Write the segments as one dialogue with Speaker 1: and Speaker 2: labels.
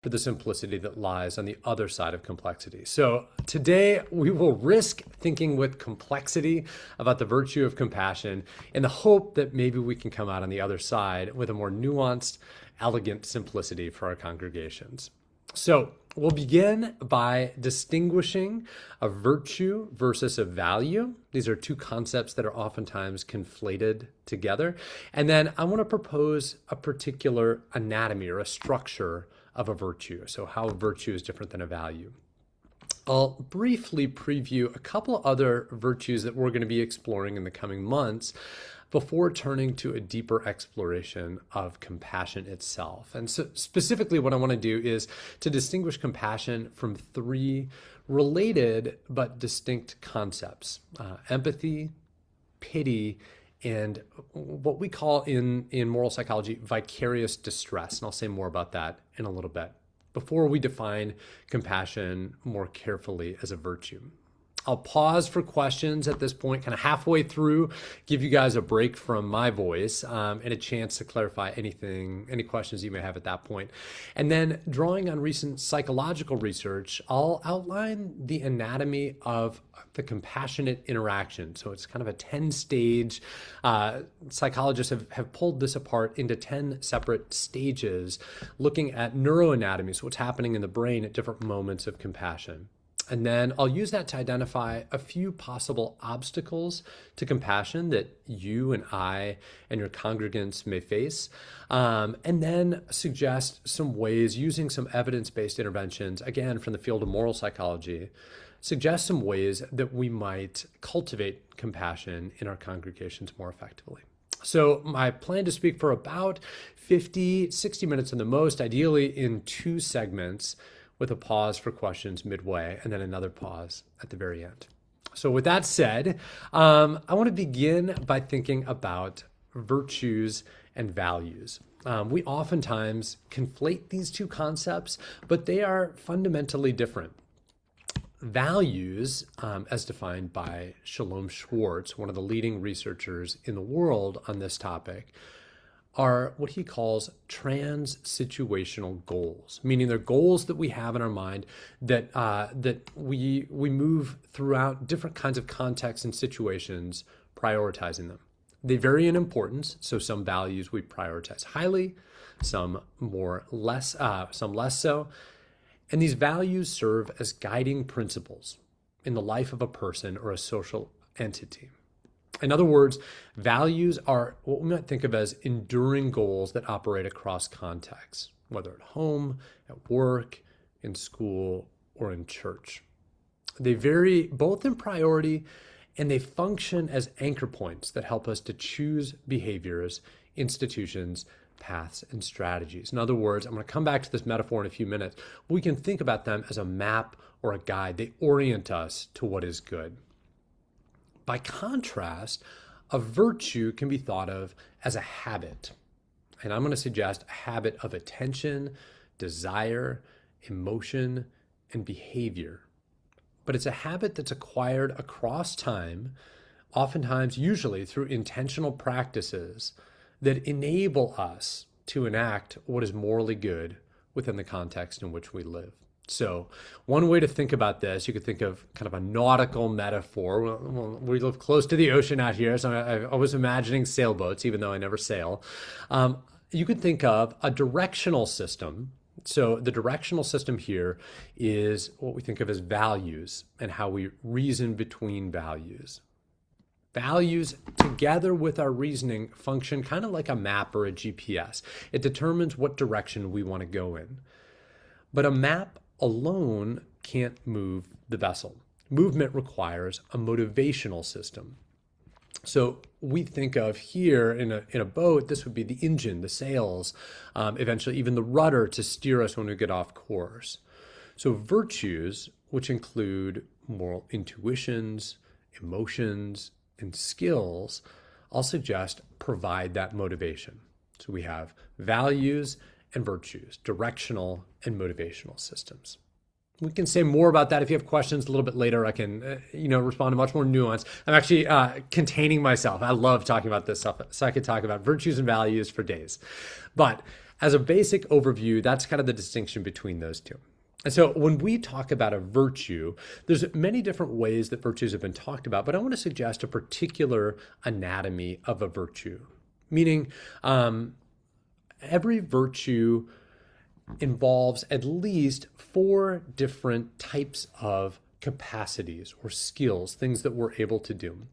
Speaker 1: for the simplicity that lies on the other side of complexity. So today we will risk thinking with complexity about the virtue of compassion in the hope that maybe we can come out on the other side with a more nuanced, elegant simplicity for our congregations. So we'll begin by distinguishing a virtue versus a value. These are two concepts that are oftentimes conflated together. And then I want to propose a particular anatomy or a structure of a virtue. So how a virtue is different than a value. I'll briefly preview a couple other virtues that we're going to be exploring in the coming months before turning to a deeper exploration of compassion itself. And so specifically what I want to do is to distinguish compassion from three related but distinct concepts: empathy, pity, and what we call in moral psychology vicarious distress. And I'll say more about that in a little bit before we define compassion more carefully as a virtue. I'll pause for questions at this point, kind of halfway through, give you guys a break from my voice and a chance to clarify any questions you may have at that point. And then drawing on recent psychological research, I'll outline the anatomy of the compassionate interaction. So it's kind of a 10-stage, psychologists have pulled this apart into 10 separate stages, looking at neuroanatomy, so what's happening in the brain at different moments of compassion. And then I'll use that to identify a few possible obstacles to compassion that you and I and your congregants may face, and then suggest some ways, using some evidence-based interventions, again, from the field of moral psychology, suggest some ways that we might cultivate compassion in our congregations more effectively. So my plan to speak for about 50, 60 minutes in the most, ideally in two segments, with a pause for questions midway and then another pause at the very end. So with that said, I want to begin by thinking about virtues and values. We oftentimes conflate these two concepts, but they are fundamentally different. Values, as defined by Shalom Schwartz, one of the leading researchers in the world on this topic, are what he calls trans-situational goals, meaning they're goals that we have in our mind that we move throughout different kinds of contexts and situations, prioritizing them. They vary in importance, so some values we prioritize highly, some less so, and these values serve as guiding principles in the life of a person or a social entity. In other words, values are what we might think of as enduring goals that operate across contexts, whether at home, at work, in school, or in church. They vary both in priority and they function as anchor points that help us to choose behaviors, institutions, paths, and strategies. In other words, I'm going to come back to this metaphor in a few minutes. We can think about them as a map or a guide. They orient us to what is good. By contrast, a virtue can be thought of as a habit. And I'm going to suggest a habit of attention, desire, emotion, and behavior. But it's a habit that's acquired across time, oftentimes, usually through intentional practices that enable us to enact what is morally good within the context in which we live. So one way to think about this, you could think of kind of a nautical metaphor. We live close to the ocean out here, so I was imagining sailboats, even though I never sail. You could think of a directional system. So the directional system here is what we think of as values and how we reason between values. Values, together with our reasoning, function kind of like a map or a GPS. It determines what direction we want to go in. But a map alone can't move the vessel. Movement requires a motivational system. So we think of here in a boat, this would be the engine, the sails, eventually even the rudder to steer us when we get off course. So virtues, which include moral intuitions, emotions, and skills, I'll suggest provide that motivation. So we have values and virtues, directional and motivational systems. We can say more about that if you have questions a little bit later. I can, respond to much more nuance. I'm actually containing myself. I love talking about this stuff, so I could talk about virtues and values for days. But As a basic overview, that's kind of the distinction between those two. And so when we talk about a virtue, there's many different ways that virtues have been talked about, but I want to suggest a particular anatomy of a virtue, meaning every virtue involves at least four different types of capacities or skills, things that we're able to do.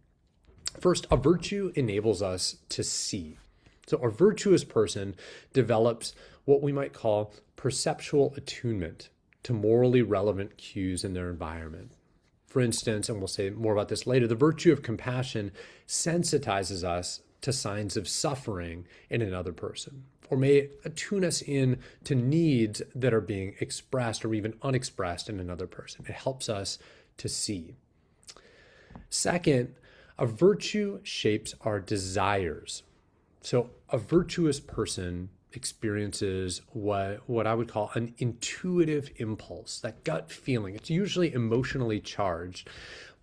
Speaker 1: First, a virtue enables us to see. So a virtuous person develops what we might call perceptual attunement to morally relevant cues in their environment. For instance, and we'll say more about this later, the virtue of compassion sensitizes us to signs of suffering in another person, or may attune us in to needs that are being expressed or even unexpressed in another person. It helps us to see. Second, a virtue shapes our desires. So a virtuous person experiences what I would call an intuitive impulse, that gut feeling. It's usually emotionally charged,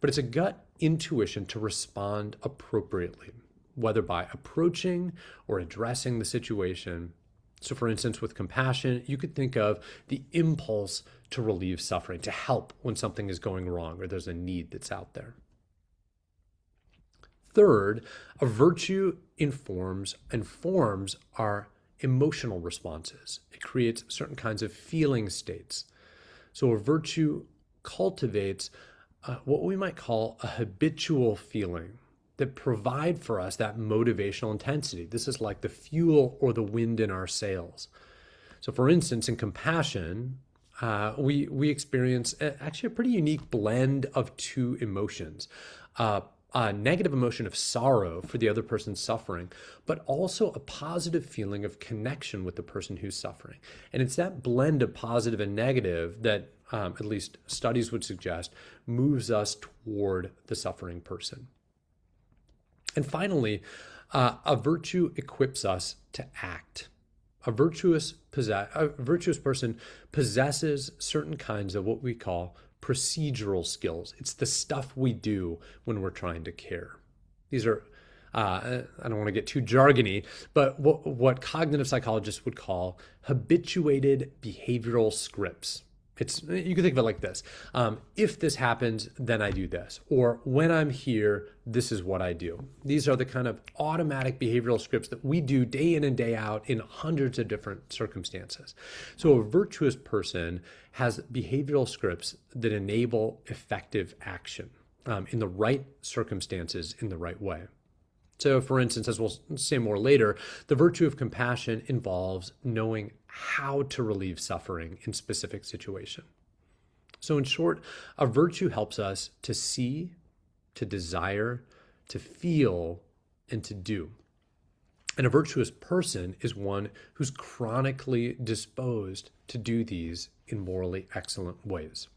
Speaker 1: but it's a gut intuition to respond appropriately, whether by approaching or addressing the situation. So for instance, with compassion, you could think of the impulse to relieve suffering, to help when something is going wrong or there's a need that's out there. Third, a virtue informs and forms our emotional responses. It creates certain kinds of feeling states. So a virtue cultivates what we might call a habitual feeling that provide for us that motivational intensity. This is like the fuel or the wind in our sails. So for instance, in compassion, we experience actually a pretty unique blend of two emotions. A negative emotion of sorrow for the other person's suffering, but also a positive feeling of connection with the person who's suffering. And it's that blend of positive and negative that, at least studies would suggest, moves us toward the suffering person. And finally, a virtue equips us to act. A virtuous person possesses certain kinds of what we call procedural skills. It's the stuff we do when we're trying to care. These are, I don't want to get too jargony, but what cognitive psychologists would call habituated behavioral scripts. You can think of it like this. If this happens, then I do this. Or when I'm here, this is what I do. These are the kind of automatic behavioral scripts that we do day in and day out in hundreds of different circumstances. So a virtuous person has behavioral scripts that enable effective action in the right circumstances in the right way. So for instance, as we'll say more later, the virtue of compassion involves knowing how to relieve suffering in specific situation. So in short, a virtue helps us to see, to desire, to feel, and to do. And a virtuous person is one who's chronically disposed to do these in morally excellent ways.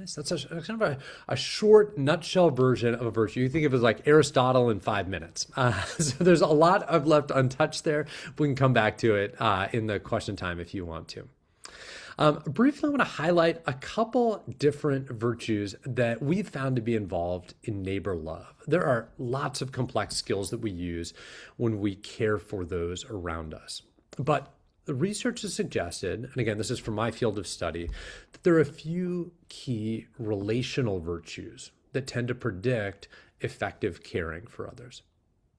Speaker 1: So that's kind of a short nutshell version of a virtue. You think of it as like Aristotle in 5 minutes. So there's a lot I've left untouched there. We can come back to it in the question time if you want to. Briefly, I want to highlight a couple different virtues that we've found to be involved in neighbor love. There are lots of complex skills that we use when we care for those around us. But the research has suggested, and again, this is from my field of study, that there are a few key relational virtues that tend to predict effective caring for others.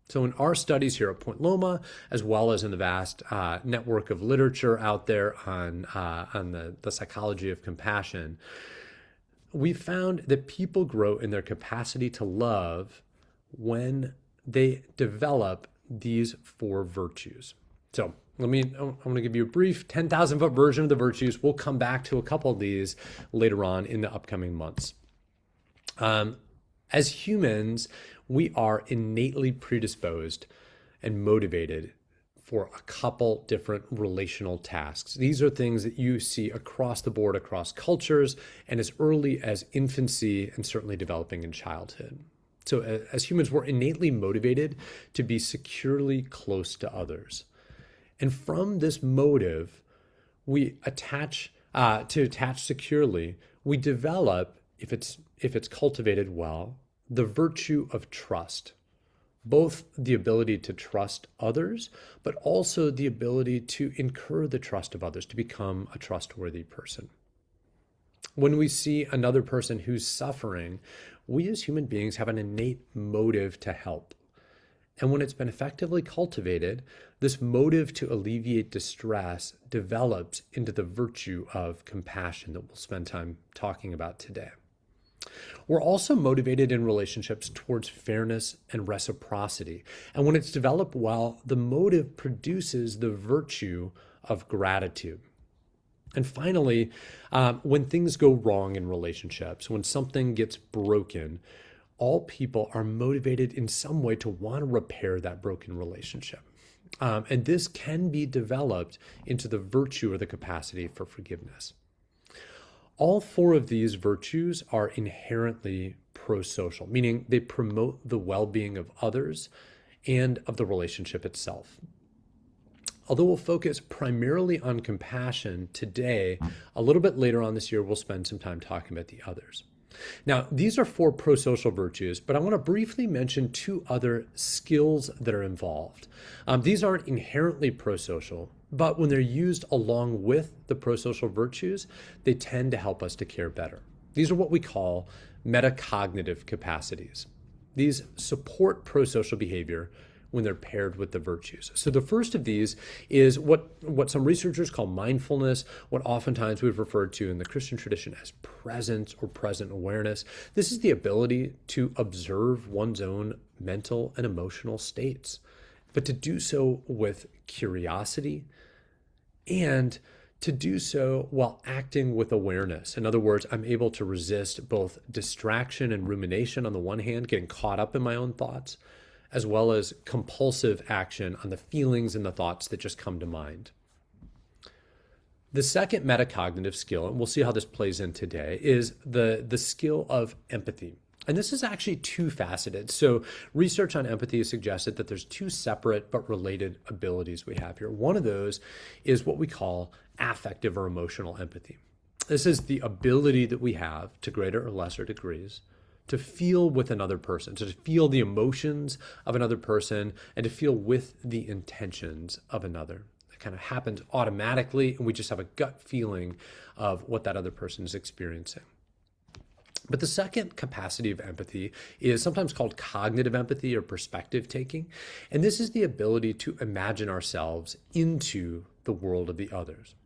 Speaker 1: So in our studies here at Point Loma, as well as in the vast network of literature out there on the psychology of compassion, we found that people grow in their capacity to love when they develop these four virtues. So I'm going to give you a brief 10,000-foot version of the virtues. We'll come back to a couple of these later on in the upcoming months. As humans, we are innately predisposed and motivated for a couple different relational tasks. These are things that you see across the board, across cultures, and as early as infancy and certainly developing in childhood. So as humans, we're innately motivated to be securely close to others. And from this motive, we attach securely, we develop, if it's cultivated well, the virtue of trust. both the ability to trust others, but also the ability to incur the trust of others, to become a trustworthy person. When we see another person who's suffering, we as human beings have an innate motive to help. And when it's been effectively cultivated, this motive to alleviate distress develops into the virtue of compassion that we'll spend time talking about today. We're also motivated in relationships towards fairness and reciprocity. And when it's developed well, the motive produces the virtue of gratitude. And finally, when things go wrong in relationships, when something gets broken, all people are motivated in some way to want to repair that broken relationship. And this can be developed into the virtue or the capacity for forgiveness. All four of these virtues are inherently pro-social, meaning they promote the well-being of others and of the relationship itself. Although we'll focus primarily on compassion today, a little bit later on this year, we'll spend some time talking about the others. Now, these are four pro-social virtues, but I want to briefly mention two other skills that are involved. These aren't inherently pro-social, but when they're used along with the pro-social virtues, they tend to help us to care better. These are what we call metacognitive capacities. These support pro-social behavior when they're paired with the virtues. So the first of these is what some researchers call mindfulness, what oftentimes we've referred to in the Christian tradition as presence or present awareness. This is the ability to observe one's own mental and emotional states, but to do so with curiosity and to do so while acting with awareness. In other words, I'm able to resist both distraction and rumination on the one hand, getting caught up in my own thoughts, as well as compulsive action on the feelings and the thoughts that just come to mind. The second metacognitive skill, and we'll see how this plays in today, is the skill of empathy. And this is actually two-faceted. So research on empathy has suggested that there's two separate but related abilities we have here. One of those is what we call affective or emotional empathy. This is the ability that we have, to greater or lesser degrees, to feel with another person, to feel the emotions of another person, and to feel with the intentions of another. It kind of happens automatically, and we just have a gut feeling of what that other person is experiencing. But the second capacity of empathy is sometimes called cognitive empathy or perspective taking. And this is the ability to imagine ourselves into the world of the others.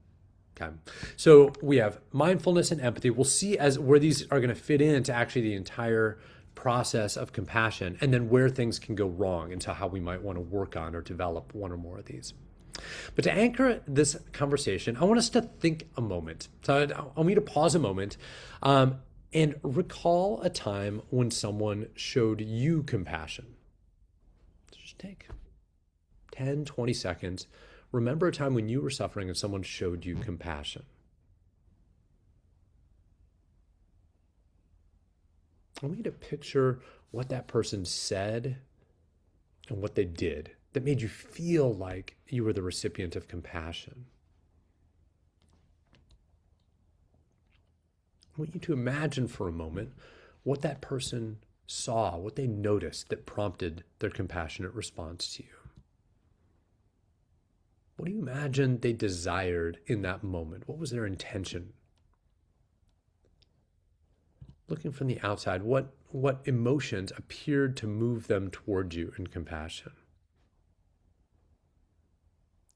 Speaker 1: Okay. So we have mindfulness and empathy. We'll see as where these are going to fit into actually the entire process of compassion, and then where things can go wrong and so how we might want to work on or develop one or more of these. But to anchor this conversation, I want us to think a moment. So I want you to pause a moment and recall a time when someone showed you compassion. Just take 10, 20 seconds. Remember a time when you were suffering and someone showed you compassion. I want you to picture what that person said and what they did that made you feel like you were the recipient of compassion. I want you to imagine for a moment what that person saw, what they noticed that prompted their compassionate response to you. What do you imagine they desired in that moment? What was their intention? Looking from the outside, what emotions appeared to move them toward you in compassion?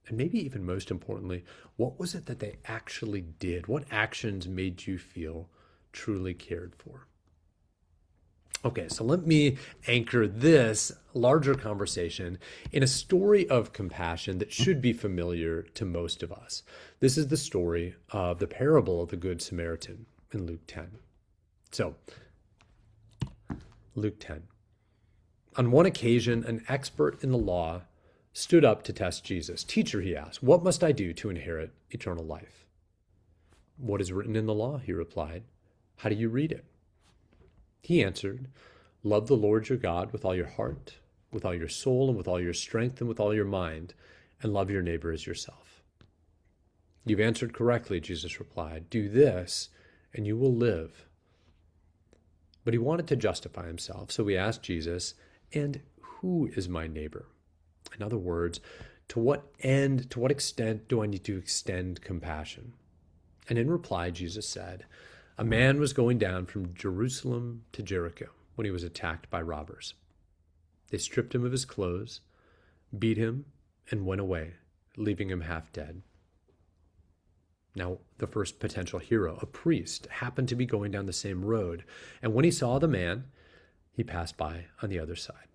Speaker 1: And maybe even most importantly, what was it that they actually did? What actions made you feel truly cared for? Okay, so let me anchor this larger conversation in a story of compassion that should be familiar to most of us. This is the story of the parable of the Good Samaritan in Luke 10. So, Luke 10. On one occasion, an expert in the law stood up to test Jesus. Teacher, he asked, what must I do to inherit eternal life? What is written in the law? He replied. How do you read it? He answered, love the Lord your God with all your heart, with all your soul, and with all your strength, and with all your mind, and love your neighbor as yourself. You've answered correctly, Jesus replied. Do this, and you will live. But he wanted to justify himself, so he asked Jesus, and who is my neighbor? In other words, to what end, to what extent do I need to extend compassion? And in reply, Jesus said, a man was going down from Jerusalem to Jericho when he was attacked by robbers. They stripped him of his clothes, beat him, and went away, leaving him half dead. Now, the first potential hero, a priest, happened to be going down the same road, and when he saw the man, he passed by on the other side.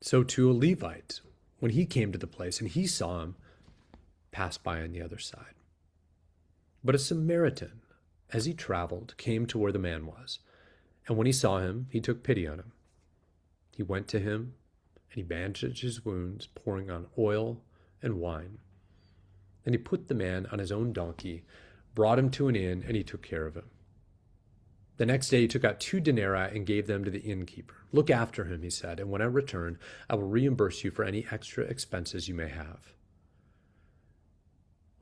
Speaker 1: So too a Levite, when he came to the place and he saw him, passed by on the other side. But a Samaritan, as he traveled, came to where the man was, and when he saw him, he took pity on him. He went to him, and he bandaged his wounds, pouring on oil and wine. And he put the man on his own donkey, brought him to an inn, and he took care of him. The next day he took out 2 denarii and gave them to the innkeeper. Look after him, he said, and when I return, I will reimburse you for any extra expenses you may have.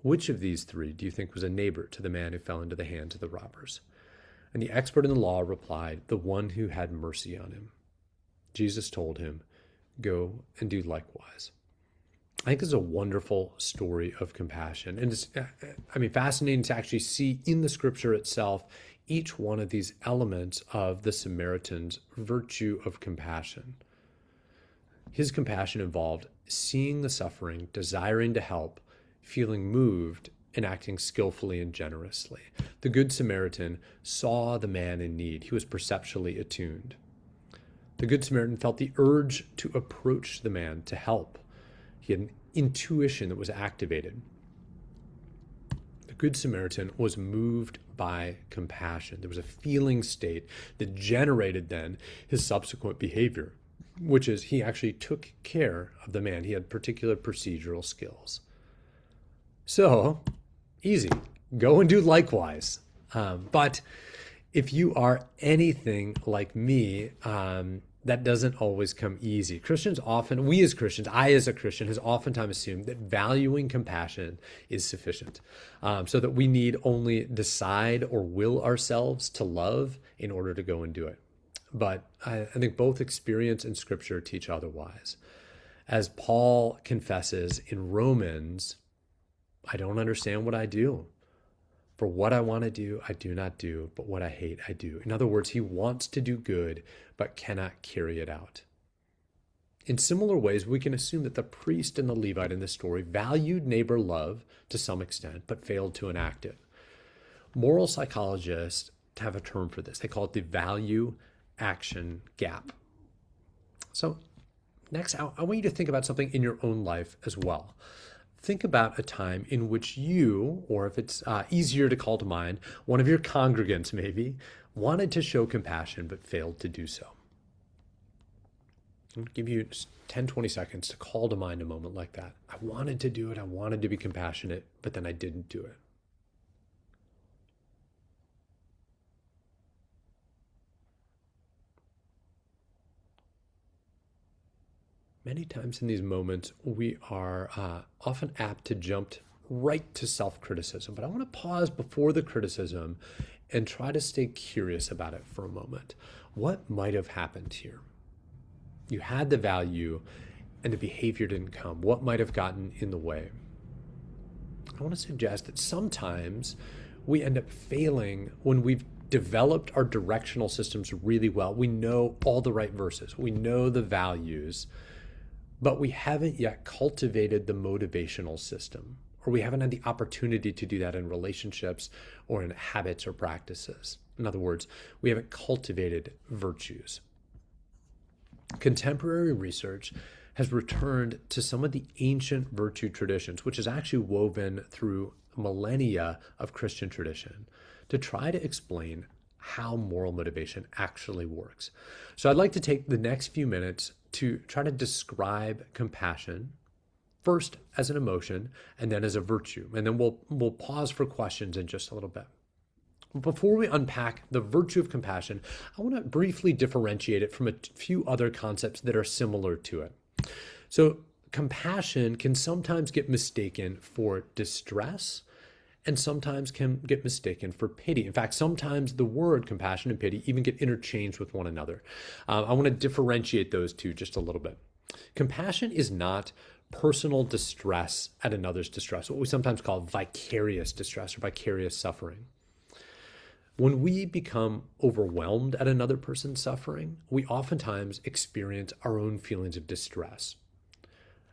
Speaker 1: Which of these 3 do you think was a neighbor to the man who fell into the hands of the robbers? And the expert in the law replied, the one who had mercy on him. Jesus told him, go and do likewise. I think it's a wonderful story of compassion. And it's, fascinating to actually see in the scripture itself each one of these elements of the Samaritan's virtue of compassion. His compassion involved seeing the suffering, desiring to help, feeling moved, and acting skillfully and generously. The Good Samaritan saw the man in need. He was perceptually attuned. The Good Samaritan felt the urge to approach the man to help. He had an intuition that was activated. The Good Samaritan was moved by compassion. There was a feeling state that generated then his subsequent behavior, which is he actually took care of the man. He had particular procedural skills. So, easy. Go and do likewise. But if you are anything like me, that doesn't always come easy. Christians often, we as Christians, I as a Christian, has oftentimes assumed that valuing compassion is sufficient, so that we need only decide or will ourselves to love in order to go and do it. But I think both experience and Scripture teach otherwise. As Paul confesses in Romans, I don't understand what I do. For what I want to do, I do not do, but what I hate, I do. In other words, he wants to do good, but cannot carry it out. In similar ways, we can assume that the priest and the Levite in this story valued neighbor love to some extent, but failed to enact it. Moral psychologists have a term for this. They call it the value-action gap. So next, I want you to think about something in your own life as well. Think about a time in which you, or if it's easier to call to mind, one of your congregants maybe, wanted to show compassion but failed to do so. I'm going to give you 10, 20 seconds to call to mind a moment like that. I wanted to do it. I wanted to be compassionate, but then I didn't do it. Many times in these moments, we are often apt to jump right to self-criticism. But I want to pause before the criticism and try to stay curious about it for a moment. What might have happened here? You had the value and the behavior didn't come. What might have gotten in the way? I want to suggest that sometimes we end up failing when we've developed our directional systems really well. We know all the right verses. We know the values. But we haven't yet cultivated the motivational system, or we haven't had the opportunity to do that in relationships or in habits or practices. In other words, we haven't cultivated virtues. Contemporary research has returned to some of the ancient virtue traditions, which is actually woven through millennia of Christian tradition, to try to explain how moral motivation actually works. So I'd like to take the next few minutes to try to describe compassion, first as an emotion and then as a virtue. And then we'll pause for questions in just a little bit. Before we unpack the virtue of compassion, I want to briefly differentiate it from a few other concepts that are similar to it. So compassion can sometimes get mistaken for distress and sometimes can get mistaken for pity. In fact, sometimes the word compassion and pity even get interchanged with one another. I want to differentiate those two just a little bit. Compassion is not personal distress at another's distress, what we sometimes call vicarious distress or vicarious suffering. When we become overwhelmed at another person's suffering, we oftentimes experience our own feelings of distress.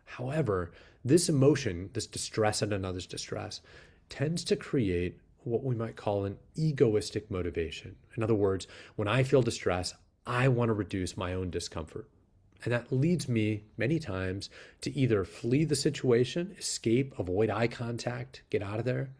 Speaker 1: However, this emotion, this distress at another's distress, tends to create what we might call an egoistic motivation. In other words, when I feel distress, I want to reduce my own discomfort. And that leads me many times to either flee the situation, escape, avoid eye contact, get out of there,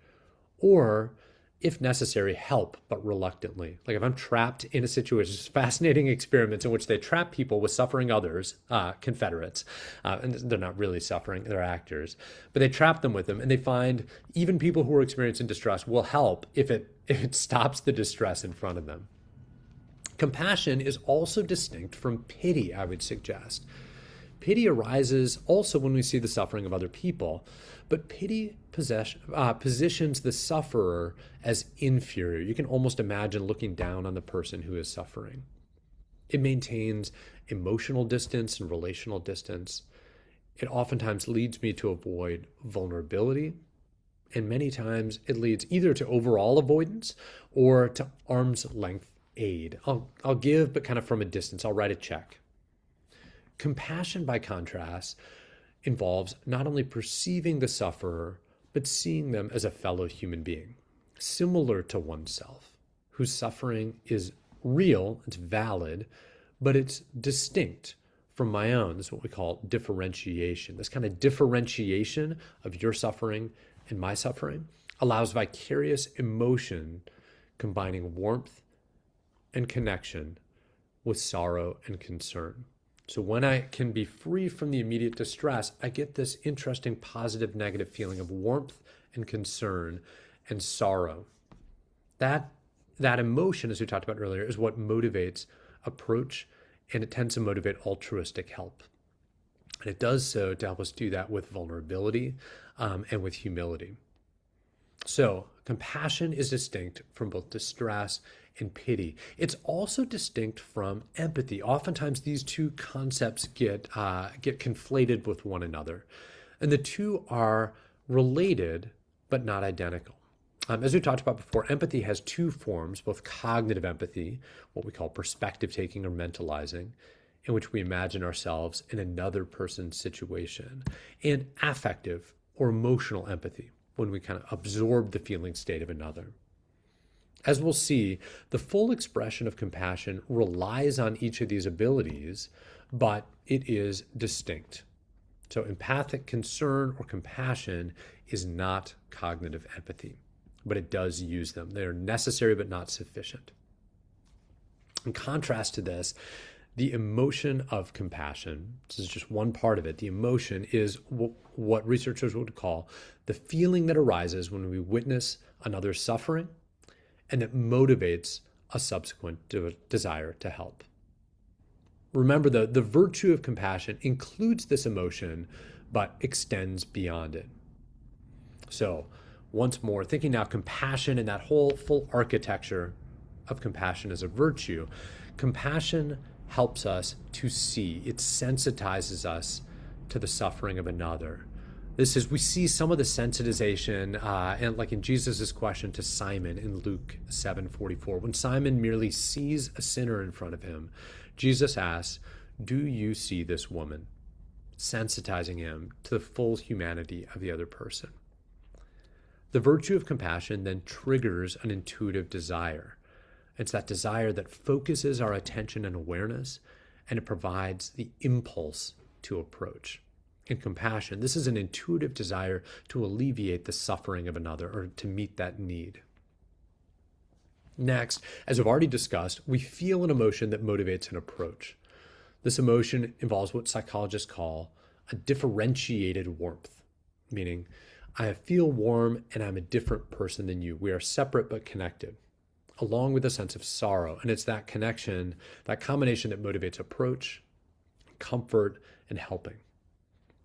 Speaker 1: or if necessary, help, but reluctantly. Like if I'm trapped in a situation, it's fascinating experiments in which they trap people with suffering others, Confederates, and they're not really suffering, they're actors, but they trap them with them, and they find even people who are experiencing distress will help if it stops the distress in front of them. Compassion is also distinct from pity, I would suggest. Pity arises also when we see the suffering of other people, but pity positions the sufferer as inferior. You can almost imagine looking down on the person who is suffering. It maintains emotional distance and relational distance. It oftentimes leads me to avoid vulnerability, and many times it leads either to overall avoidance or to arm's length aid. I'll give, but kind of from a distance. I'll write a check. Compassion, by contrast, involves not only perceiving the sufferer, but seeing them as a fellow human being, similar to oneself, whose suffering is real, it's valid, but it's distinct from my own. This is what we call differentiation. This kind of differentiation of your suffering and my suffering allows vicarious emotion, combining warmth and connection with sorrow and concern. So when I can be free from the immediate distress, I get this interesting positive negative feeling of warmth and concern and sorrow. That emotion, as we talked about earlier, is what motivates approach, and it tends to motivate altruistic help. And it does so to help us do that with vulnerability and with humility. So compassion is distinct from both distress and pity. It's also distinct from empathy. Oftentimes these two concepts get conflated with one another. And the two are related, but not identical. As we talked about before, empathy has two forms, both cognitive empathy, what we call perspective taking or mentalizing, in which we imagine ourselves in another person's situation, and affective or emotional empathy, when we kind of absorb the feeling state of another. As we'll see, the full expression of compassion relies on each of these abilities, but it is distinct. So empathic concern or compassion is not cognitive empathy, but it does use them. They are necessary but not sufficient. In contrast to this, the emotion of compassion, this is just one part of it, the emotion is what researchers would call the feeling that arises when we witness another's suffering and that motivates a subsequent desire to help. Remember, the virtue of compassion includes this emotion, but extends beyond it. So, once more, thinking now compassion and that whole full architecture of compassion as a virtue, compassion helps us to see. It sensitizes us to the suffering of another. This is, we see some of the sensitization, and like in Jesus' question to Simon in Luke 7:44, when Simon merely sees a sinner in front of him, Jesus asks, "Do you see this woman?" Sensitizing him to the full humanity of the other person. The virtue of compassion then triggers an intuitive desire. It's that desire that focuses our attention and awareness, and it provides the impulse to approach. In compassion, this is an intuitive desire to alleviate the suffering of another or to meet that need. Next, as I've already discussed, we feel an emotion that motivates an approach. This emotion involves what psychologists call a differentiated warmth, meaning I feel warm and I'm a different person than you. We are separate but connected, along with a sense of sorrow. And it's that connection, that combination that motivates approach, comfort, and helping.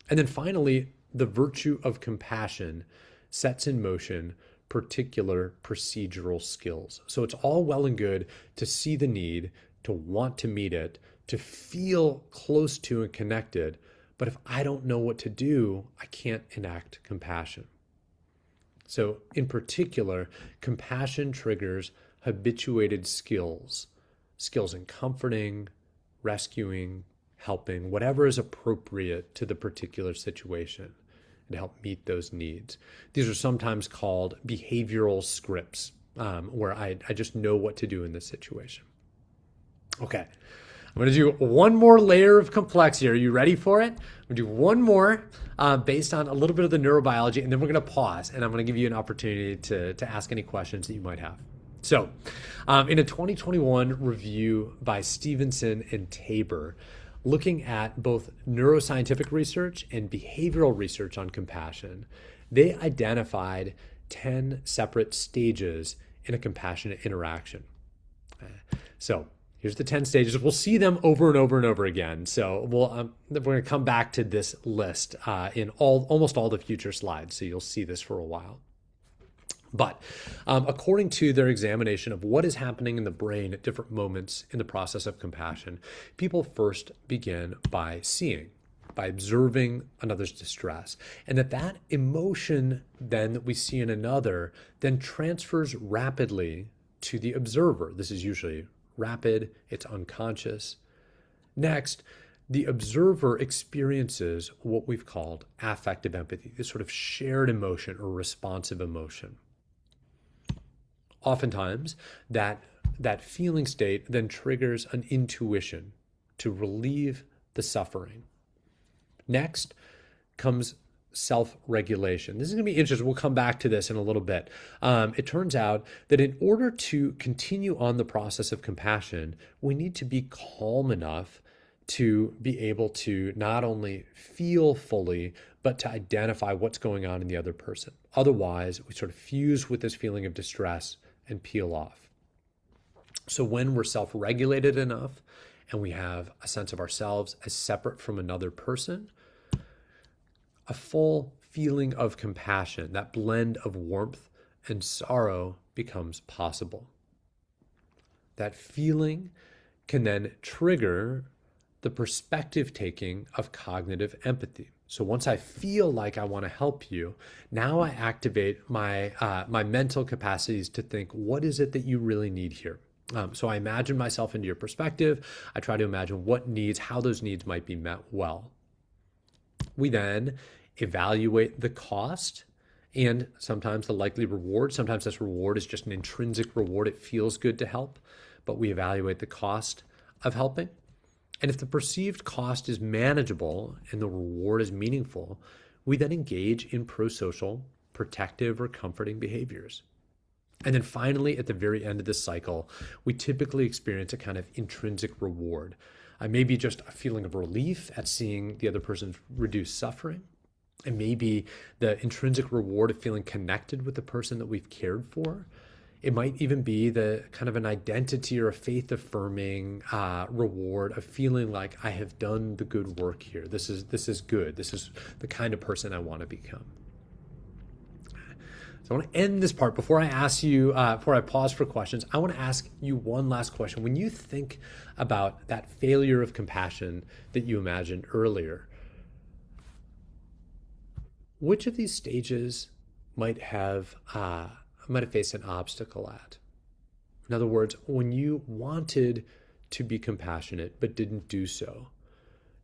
Speaker 1: And then finally, the virtue of compassion sets in motion particular procedural skills. So it's all well and good to see the need, to want to meet it, to feel close to and connected. But if I don't know what to do, I can't enact compassion. So, in particular, compassion triggers habituated skills, skills in comforting, rescuing, helping, whatever is appropriate to the particular situation and help meet those needs. These are sometimes called behavioral scripts, where I just know what to do in this situation. Okay, I'm going to do one more layer of complexity. Are you ready for it? I'm going to do one more based on a little bit of the neurobiology, and then we're going to pause, and I'm going to give you an opportunity to ask any questions that you might have. So, in a 2021 review by Stevenson and Tabor, looking at both neuroscientific research and behavioral research on compassion, they identified 10 separate stages in a compassionate interaction. So, here's the 10 stages. We'll see them over and over and over again. So we're going to come back to this list in almost all the future slides. So you'll see this for a while. But according to their examination of what is happening in the brain at different moments in the process of compassion, people first begin by seeing, by observing another's distress. And that emotion then that we see in another then transfers rapidly to the observer. This is usually rapid, it's unconscious. Next, the observer experiences what we've called affective empathy, this sort of shared emotion or responsive emotion. Oftentimes, that feeling state then triggers an intuition to relieve the suffering. Next comes self-regulation. This is going to be interesting. We'll come back to this in a little bit. It turns out that in order to continue on the process of compassion, we need to be calm enough to be able to not only feel fully, but to identify what's going on in the other person. Otherwise, we sort of fuse with this feeling of distress and peel off. So when we're self-regulated enough and we have a sense of ourselves as separate from another person, a full feeling of compassion, that blend of warmth and sorrow, becomes possible. That feeling can then trigger the perspective taking of cognitive empathy. So once I feel like I want to help you, now I activate my mental capacities to think, what is it that you really need here? So I imagine myself into your perspective. I try to imagine what needs, how those needs might be met well. We then evaluate the cost and sometimes the likely reward. Sometimes this reward is just an intrinsic reward. It feels good to help, but we evaluate the cost of helping. And if the perceived cost is manageable and the reward is meaningful, we then engage in prosocial, protective, or comforting behaviors. And then finally, at the very end of this cycle, we typically experience a kind of intrinsic reward. Maybe just a feeling of relief at seeing the other person reduce suffering. And maybe the intrinsic reward of feeling connected with the person that we've cared for. It might even be the kind of an identity or a faith-affirming reward of feeling like I have done the good work here. This is good. This is the kind of person I want to become. So I want to end this part before I ask you, before I pause for questions. I want to ask you one last question. When you think about that failure of compassion that you imagined earlier, which of these stages might have faced an obstacle at? In other words, when you wanted to be compassionate but didn't do so,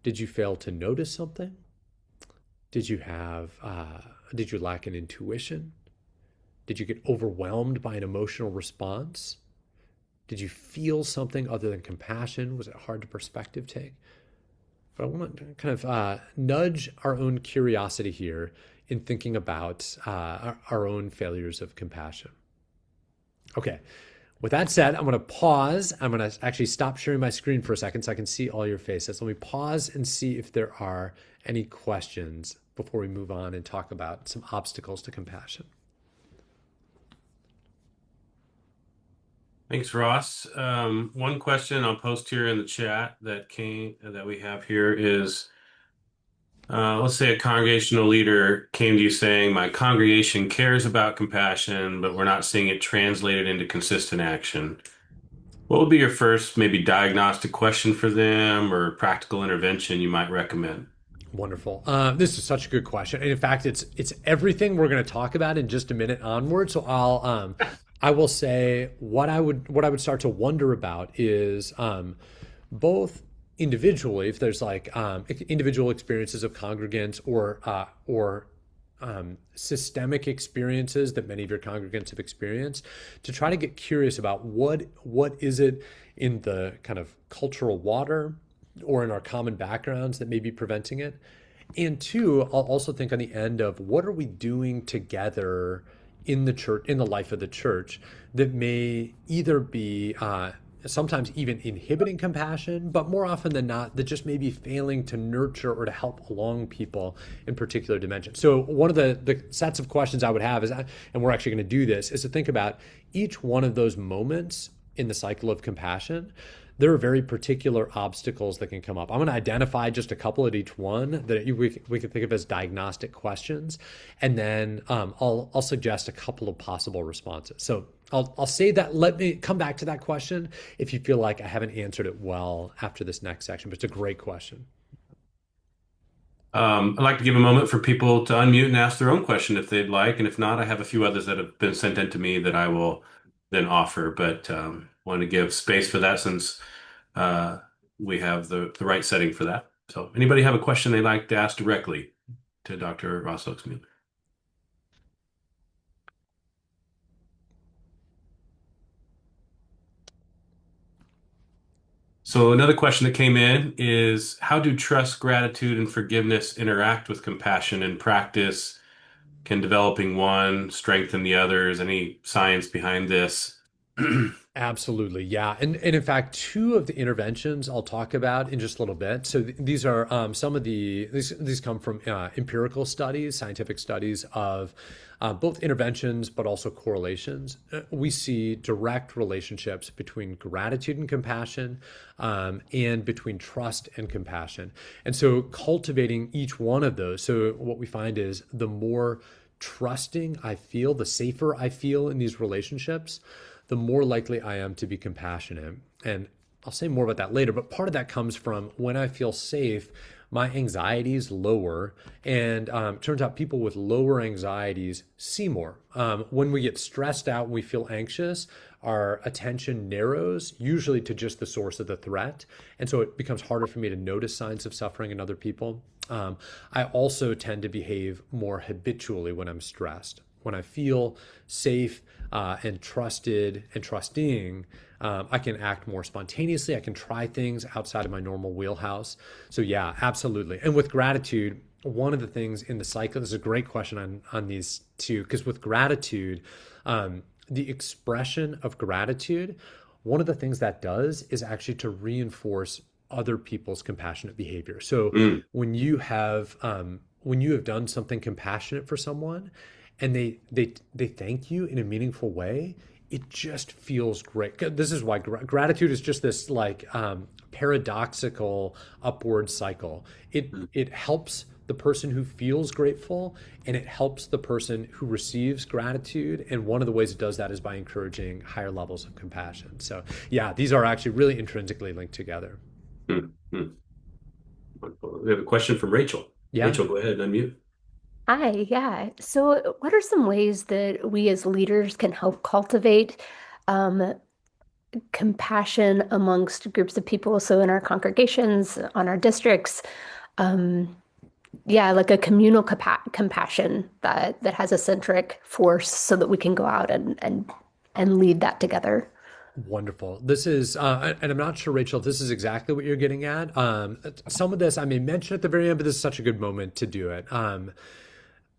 Speaker 1: did you fail to notice something? Did you lack an intuition? Did you get overwhelmed by an emotional response? Did you feel something other than compassion? Was it hard to perspective take? But I want to kind of nudge our own curiosity here in thinking about our own failures of compassion. Okay, with that said, I'm going to pause. I'm going to actually stop sharing my screen for a second so I can see all your faces. Let me pause and see if there are any questions before we move on and talk about some obstacles to compassion.
Speaker 2: Thanks, Ross. One question I'll post here in the chat that we have here is, Let's say a congregational leader came to you saying, my congregation cares about compassion, but we're not seeing it translated into consistent action. What would be your first maybe diagnostic question for them or practical intervention you might recommend?
Speaker 1: Wonderful. This is such a good question, and in fact, it's everything we're going to talk about in just a minute onward. So I will say what I would start to wonder about is both individually, if there's like individual experiences of congregants or systemic experiences that many of your congregants have experienced, to try to get curious about what is it in the kind of cultural water or in our common backgrounds that may be preventing it. And two, I'll also think on the end of what are we doing together in the church, in the life of the church, that may either be sometimes even inhibiting compassion, but more often than not, that just may be failing to nurture or to help along people in particular dimensions. So one of the sets of questions I would have is, and we're actually going to do this, is to think about each one of those moments in the cycle of compassion. There are very particular obstacles that can come up. I'm going to identify just a couple at each one that we can think of as diagnostic questions, and then I'll suggest a couple of possible responses. So I'll say that. Let me come back to that question if you feel like I haven't answered it well after this next section. But it's a great question.
Speaker 2: I'd like to give a moment for people to unmute and ask their own question if they'd like. And if not, I have a few others that have been sent in to me that I will then offer. But want to give space for that since uh, we have the right setting for that. So anybody have a question they'd like to ask directly to Dr. Ross Oaksmith? So another question that came in is, how do trust, gratitude, and forgiveness interact with compassion in practice? Can developing one strengthen the others? Any science behind this?
Speaker 1: Absolutely, yeah, and in fact, two of the interventions I'll talk about in just a little bit. So these are some of these come from empirical studies, scientific studies of both interventions, but also correlations. We see direct relationships between gratitude and compassion, and between trust and compassion. And so cultivating each one of those. So what we find is the more trusting I feel, the safer I feel in these relationships, the more likely I am to be compassionate. And I'll say more about that later, but part of that comes from when I feel safe, my anxieties lower. And turns out people with lower anxieties see more. When we get stressed out, when we feel anxious, our attention narrows, usually to just the source of the threat. And so it becomes harder for me to notice signs of suffering in other people. I also tend to behave more habitually when I'm stressed. When I feel safe and trusted and trusting, I can act more spontaneously. I can try things outside of my normal wheelhouse. So yeah, absolutely. And with gratitude, one of the things in the cycle, this is a great question on these two, because with gratitude, the expression of gratitude, one of the things that does is actually to reinforce other people's compassionate behavior. So
Speaker 2: Mm,
Speaker 1: when you have done something compassionate for someone, and they thank you in a meaningful way, it just feels great. This is why gratitude is just this like paradoxical upward cycle. it
Speaker 2: mm,
Speaker 1: it helps the person who feels grateful, and it helps the person who receives gratitude, and one of the ways it does that is by encouraging higher levels of compassion. So yeah, these are actually really intrinsically linked together.
Speaker 2: mm. Wonderful. We have a question from Rachel.
Speaker 1: Yeah.
Speaker 2: Rachel, go ahead and unmute.
Speaker 3: Hi, yeah. So, what are some ways that we as leaders can help cultivate um, compassion amongst groups of people? So, in our congregations, on our districts, um, yeah, like a communal compassion that has a centric force, so that we can go out and lead that together.
Speaker 1: Wonderful. This is, and I'm not sure, Rachel, if this is exactly what you're getting at. Some of this I may mention at the very end, but this is such a good moment to do it.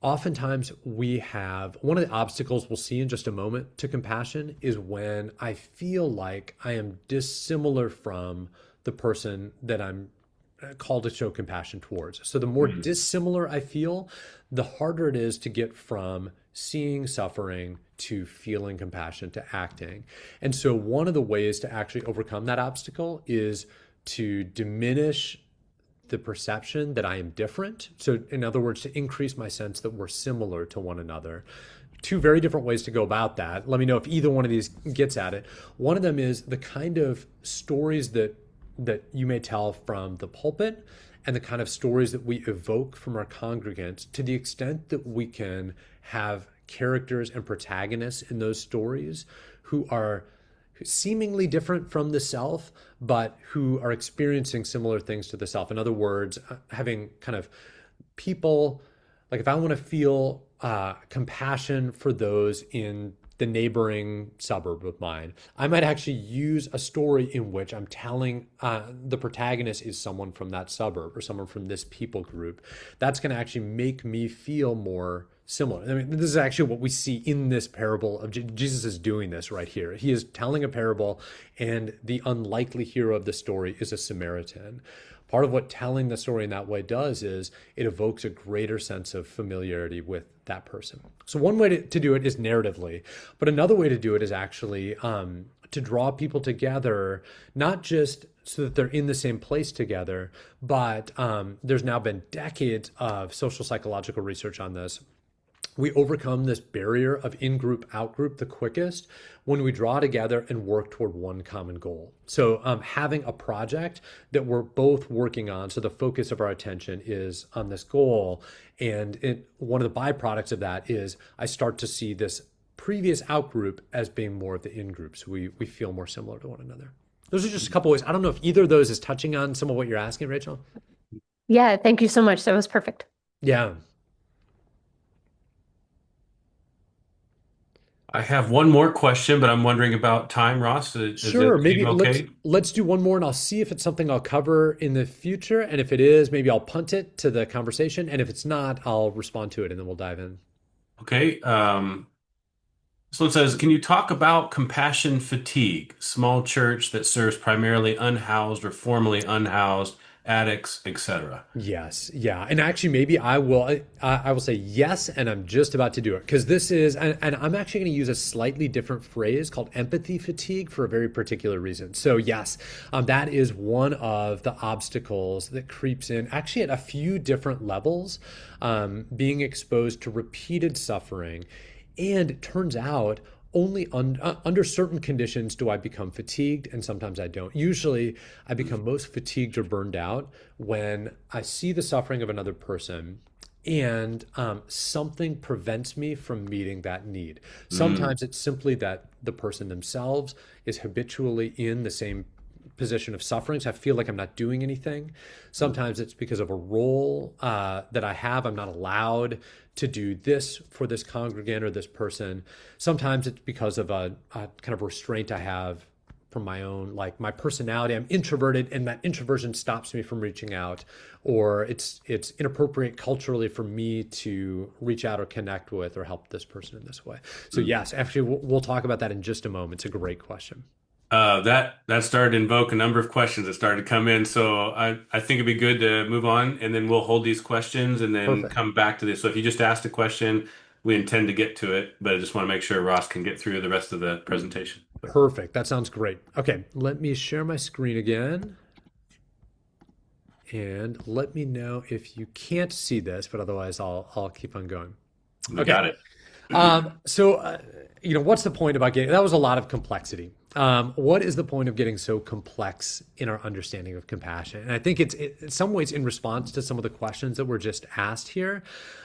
Speaker 1: Oftentimes, we have one of the obstacles we'll see in just a moment to compassion is when I feel like I am dissimilar from the person that I'm called to show compassion towards. So the more
Speaker 2: Mhm.
Speaker 1: dissimilar I feel, the harder it is to get from seeing suffering to feeling compassion to acting. And so one of the ways to actually overcome that obstacle is to diminish the perception that I am different. So in other words, to increase my sense that we're similar to one another. Two very different ways to go about that. Let me know if either one of these gets at it. One of them is the kind of stories that you may tell from the pulpit and the kind of stories that we evoke from our congregants, to the extent that we can have characters and protagonists in those stories who are seemingly different from the self, but who are experiencing similar things to the self. In other words, having kind of people, like if I want to feel compassion for those in the neighboring suburb of mine, I might actually use a story in which I'm telling the protagonist is someone from that suburb or someone from this people group. That's going to actually make me feel more similar. I mean, this is actually what we see in this parable of Jesus is doing this right here. He is telling a parable, and the unlikely hero of the story is a Samaritan. Part of what telling the story in that way does is it evokes a greater sense of familiarity with that person. So one way to do it is narratively, but another way to do it is actually to draw people together, not just so that they're in the same place together, but there's now been decades of social psychological research on this. We overcome this barrier of in-group, out-group the quickest when we draw together and work toward one common goal. So having a project that we're both working on, so the focus of our attention is on this goal. And one of the byproducts of that is I start to see this previous out-group as being more of the in-group. So we feel more similar to one another. Those are just a couple ways. I don't know if either of those is touching on some of what you're asking, Rachel.
Speaker 3: Yeah, thank you so much. That was perfect.
Speaker 1: Yeah.
Speaker 2: I have one more question, but I'm wondering about time, Ross. Is
Speaker 1: Sure,
Speaker 2: it
Speaker 1: maybe
Speaker 2: okay?
Speaker 1: let's do one more, and I'll see if it's something I'll cover in the future. And if it is, maybe I'll punt it to the conversation. And if it's not, I'll respond to it, and then we'll dive in.
Speaker 2: Okay. This one says, can you talk about compassion fatigue, small church that serves primarily unhoused or formerly unhoused addicts, etc.?
Speaker 1: Yes, yeah, and actually, maybe I will. I will say yes, and I'm just about to do it because this is, and I'm actually going to use a slightly different phrase called empathy fatigue for a very particular reason. So yes, that is one of the obstacles that creeps in, actually at a few different levels, being exposed to repeated suffering, and it turns out only under certain conditions do I become fatigued, and sometimes I don't. Usually, I become most fatigued or burned out when I see the suffering of another person and something prevents me from meeting that need. Sometimes it's simply that the person themselves is habitually in the same position of suffering, so I feel like I'm not doing anything. Sometimes it's because of a role that I have. I'm not allowed to do this for this congregant or this person. Sometimes it's because of a kind of restraint I have from my own, like my personality. I'm introverted, and that introversion stops me from reaching out, or it's inappropriate culturally for me to reach out or connect with or help this person in this way. So yes, actually, we'll talk about that in just a moment. It's a great question.
Speaker 2: That started to invoke a number of questions that started to come in. So I think it'd be good to move on, and then we'll hold these questions and then
Speaker 1: Perfect.
Speaker 2: come back to this. So if you just asked a question, we intend to get to it, but I just want to make sure Ross can get through the rest of the presentation.
Speaker 1: Perfect. That sounds great. Okay, let me share my screen again. And let me know if you can't see this, but otherwise I'll keep on going.
Speaker 2: We got it.
Speaker 1: What's the point about that was a lot of complexity. What is the point of getting so complex in our understanding of compassion? And I think it's in some ways in response to some of the questions that were just asked here.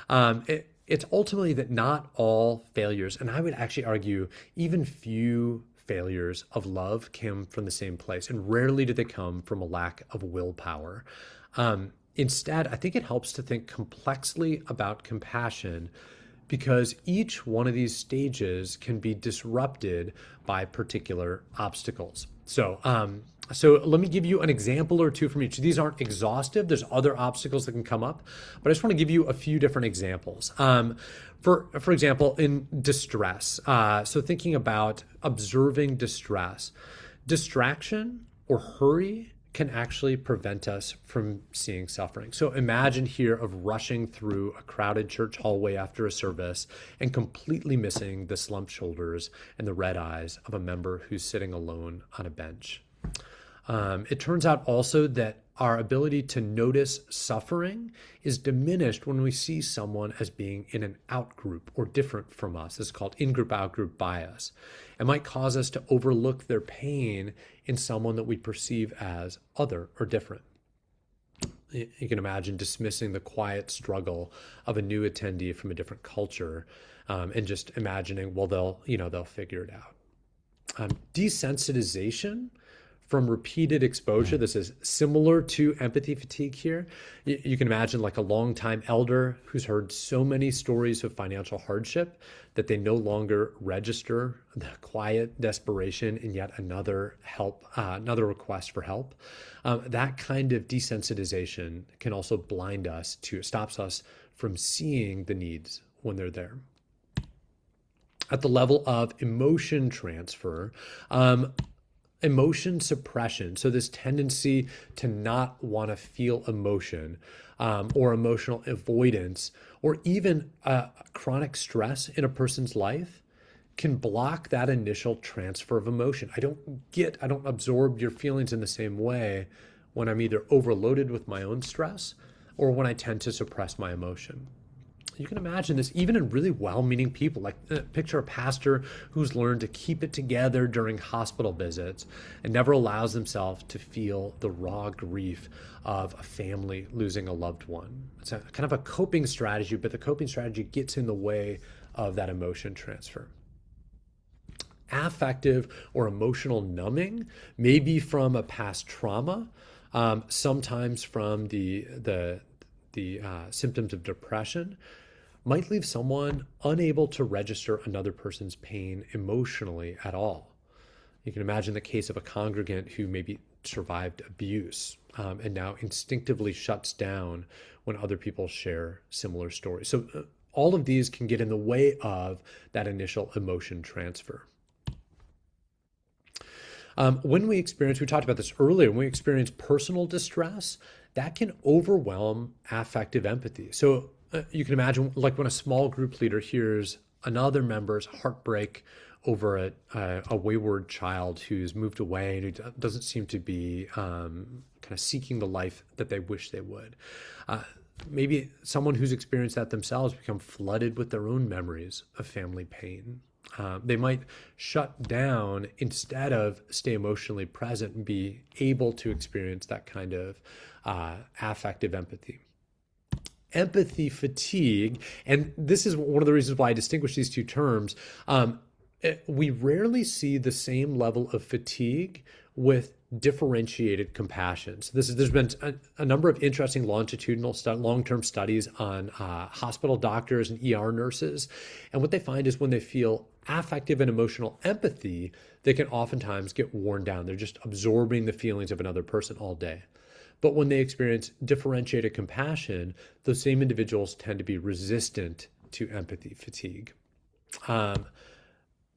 Speaker 1: It's ultimately that not all failures, and I would actually argue even few failures of love came from the same place, and rarely do they come from a lack of willpower. Instead, I think it helps to think complexly about compassion, because each one of these stages can be disrupted by particular obstacles. So let me give you an example or two from each. These aren't exhaustive. There's other obstacles that can come up, but I just want to give you a few different examples. For example, in distress, so thinking about observing distress, distraction or hurry can actually prevent us from seeing suffering. So imagine here of rushing through a crowded church hallway after a service and completely missing the slumped shoulders and the red eyes of a member who's sitting alone on a bench. It turns out also that our ability to notice suffering is diminished when we see someone as being in an outgroup or different from us. This is called in-group, outgroup bias. It might cause us to overlook their pain in someone that we perceive as other or different. You can imagine dismissing the quiet struggle of a new attendee from a different culture, and just imagining, well, they'll figure it out. Desensitization from repeated exposure. This is similar to empathy fatigue here. You can imagine like a longtime elder who's heard so many stories of financial hardship that they no longer register the quiet desperation in yet another request for help. That kind of desensitization can also blind us stops us from seeing the needs when they're there. At the level of emotion transfer, emotion suppression, so this tendency to not want to feel emotion, or emotional avoidance, or even chronic stress in a person's life can block that initial transfer of emotion. I don't absorb your feelings in the same way when I'm either overloaded with my own stress or when I tend to suppress my emotion. You can imagine this even in really well-meaning people. Like picture a pastor who's learned to keep it together during hospital visits and never allows themselves to feel the raw grief of a family losing a loved one. It's kind of a coping strategy, but the coping strategy gets in the way of that emotion transfer. Affective or emotional numbing may be from a past trauma, sometimes from the symptoms of depression, might leave someone unable to register another person's pain emotionally at all. You can imagine the case of a congregant who maybe survived abuse, and now instinctively shuts down when other people share similar stories. So all of these can get in the way of that initial emotion transfer. We talked about this earlier, when we experience personal distress, that can overwhelm affective empathy. So you can imagine like when a small group leader hears another member's heartbreak over a wayward child who's moved away and who doesn't seem to be kind of seeking the life that they wish they would. Maybe someone who's experienced that themselves become flooded with their own memories of family pain. They might shut down instead of stay emotionally present and be able to experience that kind of affective empathy. Empathy fatigue, and this is one of the reasons why I distinguish these two terms, we rarely see the same level of fatigue with differentiated compassion. So there's been a number of interesting longitudinal long-term studies on hospital doctors and ER nurses. And what they find is when they feel affective and emotional empathy, they can oftentimes get worn down. They're just absorbing the feelings of another person all day. But when they experience differentiated compassion, those same individuals tend to be resistant to empathy fatigue.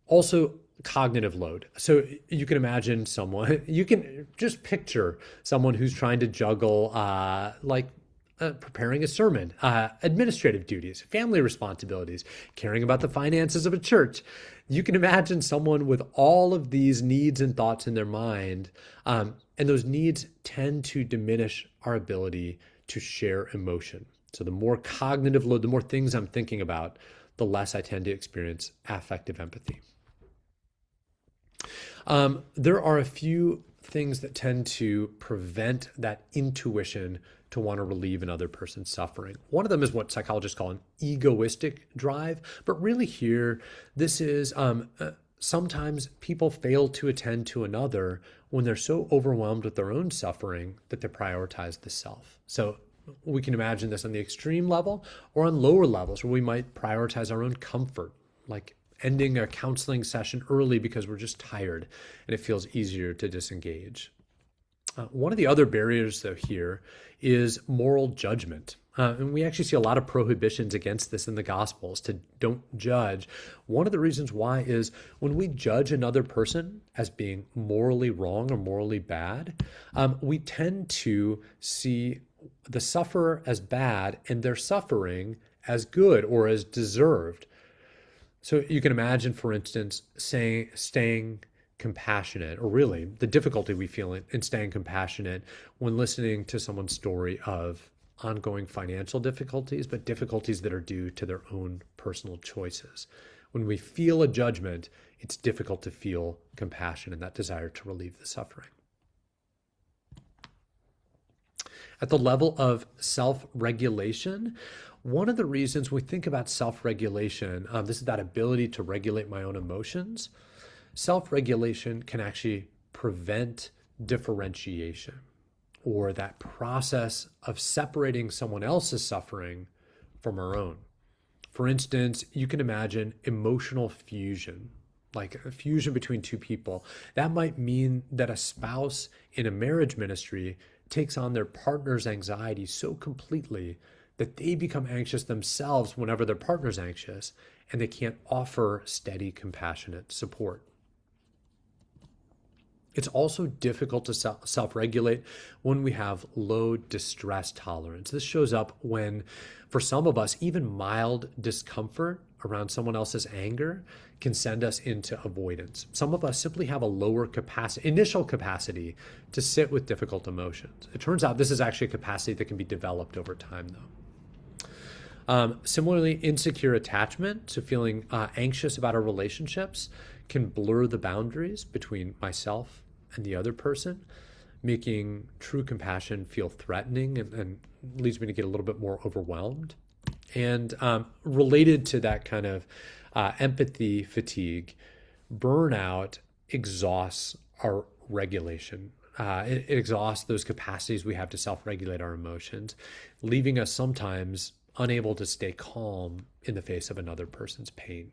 Speaker 1: Also, cognitive load. So you can imagine you can just picture someone who's trying to juggle preparing a sermon, administrative duties, family responsibilities, caring about the finances of a church. You can imagine someone with all of these needs and thoughts in their mind, and those needs tend to diminish our ability to share emotion. So the more cognitive load, the more things I'm thinking about, the less I tend to experience affective empathy. There are a few things that tend to prevent that intuition to want to relieve another person's suffering. One of them is what psychologists call an egoistic drive, but really here, this is sometimes people fail to attend to another when they're so overwhelmed with their own suffering that they prioritize the self. So we can imagine this on the extreme level or on lower levels where we might prioritize our own comfort, like ending a counseling session early because we're just tired and it feels easier to disengage. One of the other barriers, though, here is moral judgment. And we actually see a lot of prohibitions against this in the Gospels, to don't judge. One of the reasons why is when we judge another person as being morally wrong or morally bad, we tend to see the sufferer as bad and their suffering as good or as deserved. So you can imagine, for instance, staying compassionate, or really the difficulty we feel in staying compassionate when listening to someone's story of ongoing financial difficulties, but difficulties that are due to their own personal choices. When we feel a judgment, it's difficult to feel compassion and that desire to relieve the suffering. At the level of self-regulation, one of the reasons we think about self-regulation, this is that ability to regulate my own emotions. Self-regulation can actually prevent differentiation, or that process of separating someone else's suffering from our own. For instance, you can imagine emotional fusion, like a fusion between two people. That might mean that a spouse in a marriage ministry takes on their partner's anxiety so completely that they become anxious themselves whenever their partner's anxious, and they can't offer steady, compassionate support. It's also difficult to self-regulate when we have low distress tolerance. This shows up when, for some of us, even mild discomfort around someone else's anger can send us into avoidance. Some of us simply have a lower capacity, initial capacity to sit with difficult emotions. It turns out this is actually a capacity that can be developed over time, though. Similarly, insecure attachment, so feeling anxious about our relationships, can blur the boundaries between myself and the other person, making true compassion feel threatening and leads me to get a little bit more overwhelmed. And related to that kind of empathy fatigue, burnout exhausts our regulation. It exhausts those capacities we have to self-regulate our emotions, leaving us sometimes unable to stay calm in the face of another person's pain.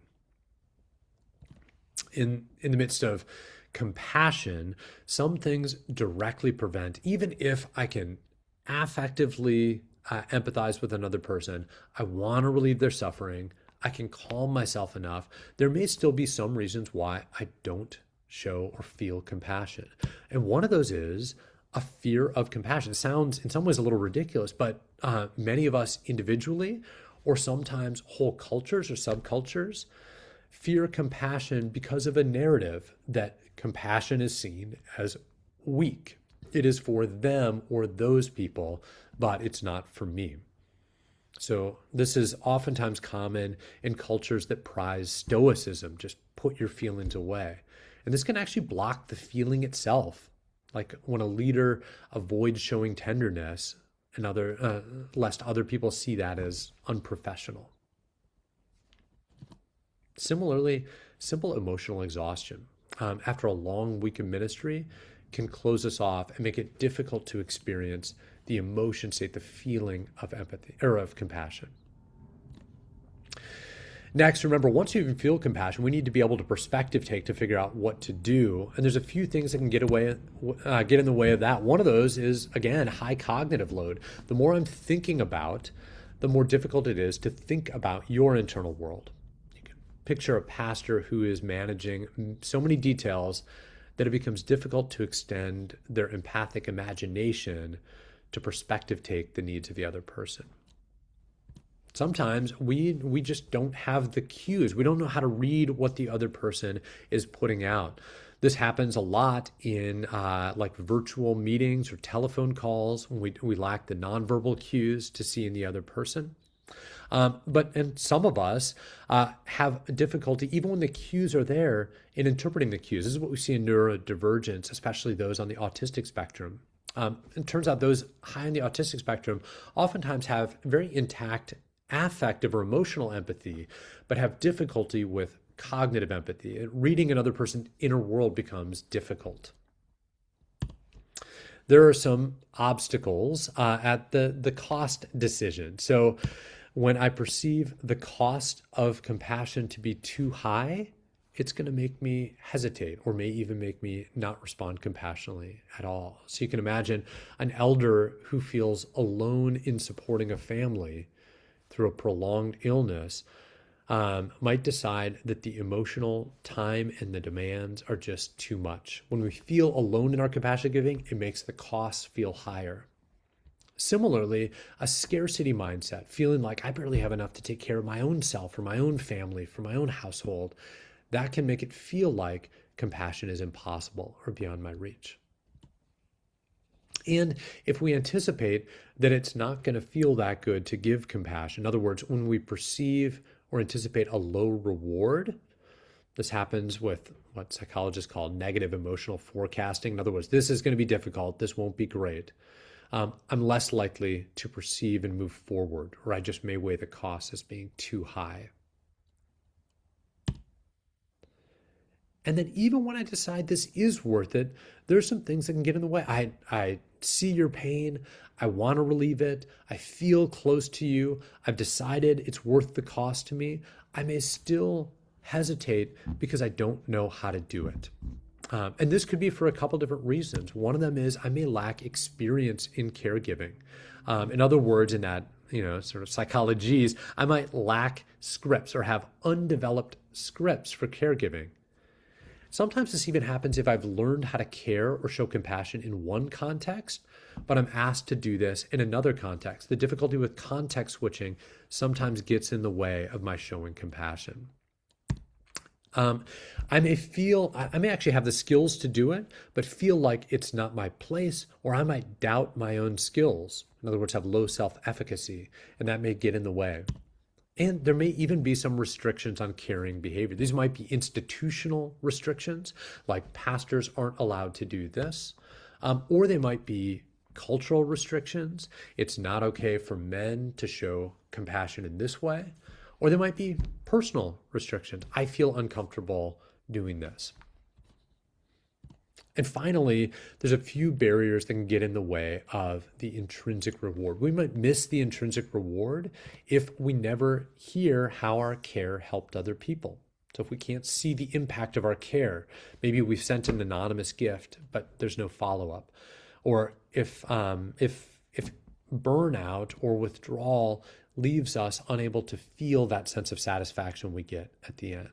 Speaker 1: In the midst of compassion, some things directly prevent, even if I can affectively empathize with another person, I want to relieve their suffering, I can calm myself enough, there may still be some reasons why I don't show or feel compassion. And one of those is a fear of compassion. It sounds in some ways a little ridiculous, but many of us individually, or sometimes whole cultures or subcultures, fear compassion because of a narrative that compassion is seen as weak. It is for them or those people, but it's not for me. So this is oftentimes common in cultures that prize stoicism, just put your feelings away. And this can actually block the feeling itself. Like when a leader avoids showing tenderness and lest other people see that as unprofessional. Similarly, simple emotional exhaustion after a long week of ministry can close us off and make it difficult to experience the emotion state, the feeling of empathy or of compassion. Next, remember, once you even feel compassion, we need to be able to perspective take to figure out what to do. And there's a few things that can get in the way of that. One of those is, again, high cognitive load. The more I'm thinking about, the more difficult it is to think about your internal world. You can picture a pastor who is managing so many details that it becomes difficult to extend their empathic imagination to perspective take the needs of the other person. Sometimes we just don't have the cues. We don't know how to read what the other person is putting out. This happens a lot in like virtual meetings or telephone calls when we lack the nonverbal cues to see in the other person. And some of us have difficulty, even when the cues are there, in interpreting the cues. This is what we see in neurodivergence, especially those on the autistic spectrum. It turns out those high on the autistic spectrum oftentimes have very intact affective or emotional empathy, but have difficulty with cognitive empathy. Reading another person's inner world becomes difficult. There are some obstacles at the cost decision. So when I perceive the cost of compassion to be too high, it's going to make me hesitate or may even make me not respond compassionately at all. So you can imagine an elder who feels alone in supporting a family through a prolonged illness might decide that the emotional time and the demands are just too much. When we feel alone in our compassion giving, it makes the costs feel higher. Similarly, a scarcity mindset, feeling like I barely have enough to take care of my own self or my own family, for my own household, that can make it feel like compassion is impossible or beyond my reach. And if we anticipate that it's not going to feel that good to give compassion, in other words, when we perceive or anticipate a low reward, this happens with what psychologists call negative emotional forecasting. In other words, this is going to be difficult. This won't be great. I'm less likely to perceive and move forward, or I just may weigh the cost as being too high. And then even when I decide this is worth it, there's some things that can get in the way. I see your pain. I want to relieve it. I feel close to you. I've decided it's worth the cost to me. I may still hesitate because I don't know how to do it. And this could be for a couple different reasons. One of them is I may lack experience in caregiving. In other words, in that, sort of psychologies, I might lack scripts or have undeveloped scripts for caregiving. Sometimes this even happens if I've learned how to care or show compassion in one context, but I'm asked to do this in another context. The difficulty with context switching sometimes gets in the way of my showing compassion. I may actually have the skills to do it, but feel like it's not my place, or I might doubt my own skills. In other words, have low self-efficacy, and that may get in the way. And there may even be some restrictions on caring behavior. These might be institutional restrictions, like pastors aren't allowed to do this, or they might be cultural restrictions. It's not okay for men to show compassion in this way. Or there might be personal restrictions. I feel uncomfortable doing this. And finally, there's a few barriers that can get in the way of the intrinsic reward. We might miss the intrinsic reward if we never hear how our care helped other people. So if we can't see the impact of our care, maybe we've sent an anonymous gift, but there's no follow-up. Or if burnout or withdrawal leaves us unable to feel that sense of satisfaction we get at the end.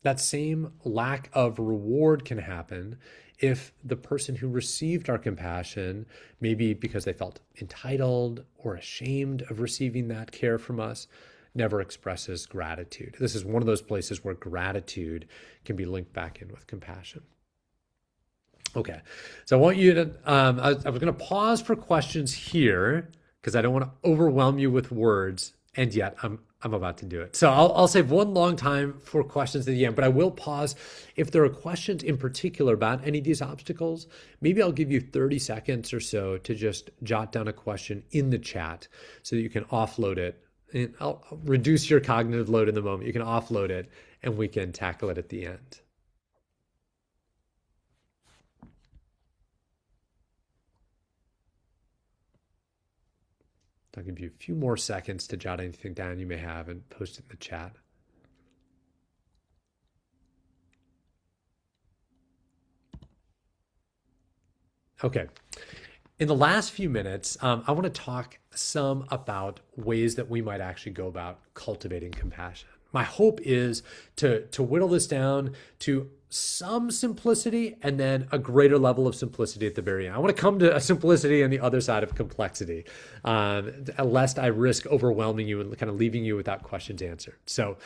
Speaker 1: That same lack of reward can happen if the person who received our compassion, maybe because they felt entitled or ashamed of receiving that care from us, never expresses gratitude. This is one of those places where gratitude can be linked back in with compassion. Okay, so I want you to, I was going to pause for questions here because I don't want to overwhelm you with words, and yet I'm about to do it. So I'll save one long time for questions at the end, but I will pause. If there are questions in particular about any of these obstacles, maybe I'll give you 30 seconds or so to just jot down a question in the chat so that you can offload it. And I'll reduce your cognitive load in the moment. You can offload it and we can tackle it at the end. I'll give you a few more seconds to jot anything down you may have and post it in the chat. Okay. In the last few minutes, I want to talk some about ways that we might actually go about cultivating compassion. My hope is to whittle this down to some simplicity and then a greater level of simplicity at the very end. I want to come to a simplicity on the other side of complexity, lest I risk overwhelming you and kind of leaving you without questions answered. So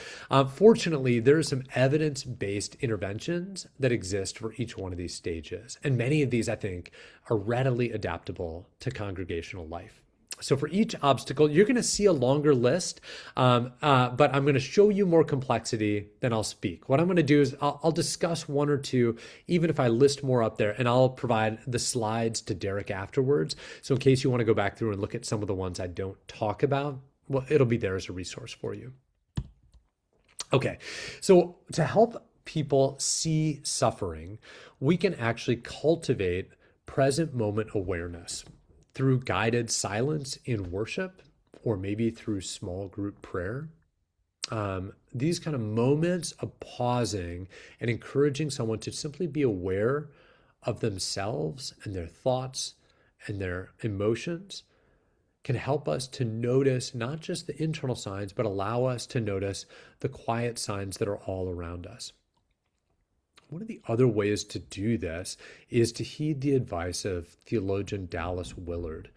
Speaker 1: fortunately, there are some evidence-based interventions that exist for each one of these stages. And many of these, I think, are readily adaptable to congregational life. So for each obstacle, you're going to see a longer list, but I'm going to show you more complexity than I'll speak. What I'm going to do is I'll discuss one or two, even if I list more up there, and I'll provide the slides to Derek afterwards. So in case you want to go back through and look at some of the ones I don't talk about, well, it'll be there as a resource for you. Okay, so to help people see suffering, we can actually cultivate present moment awareness through guided silence in worship, or maybe through small group prayer. These kind of moments of pausing and encouraging someone to simply be aware of themselves and their thoughts and their emotions can help us to notice not just the internal signs, but allow us to notice the quiet signs that are all around us. One of the other ways to do this is to heed the advice of theologian Dallas Willard.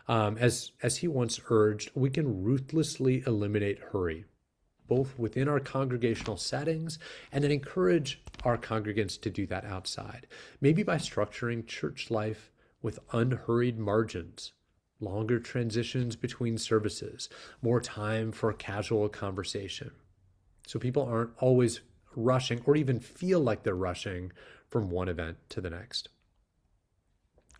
Speaker 1: As he once urged, we can ruthlessly eliminate hurry. both within our congregational settings and then encourage our congregants to do that outside. Maybe by structuring church life with unhurried margins, longer transitions between services, more time for casual conversation. So people aren't always rushing or even feel like they're rushing from one event to the next.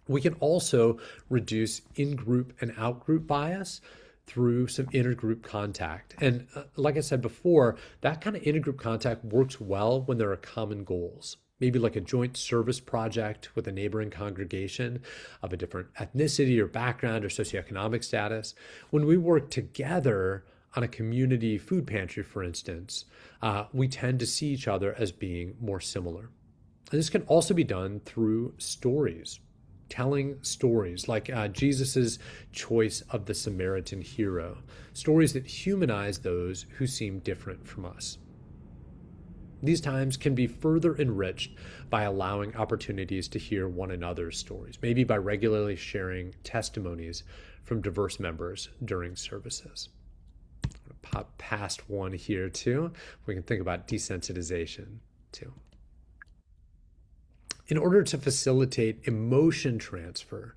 Speaker 1: We can also reduce in-group and out-group bias through some intergroup contact. And like I said before, that kind of intergroup contact works well when there are common goals. Maybe like a joint service project with a neighboring congregation of a different ethnicity or background or socioeconomic status. When we work together on a community food pantry, for instance, we tend to see each other as being more similar. And this can also be done through stories, telling stories like Jesus's choice of the Samaritan hero, stories that humanize those who seem different from us. These times can be further enriched by allowing opportunities to hear one another's stories, maybe by regularly sharing testimonies from diverse members during services. I'm going to pop past one here too. We can think about desensitization too. In order to facilitate emotion transfer,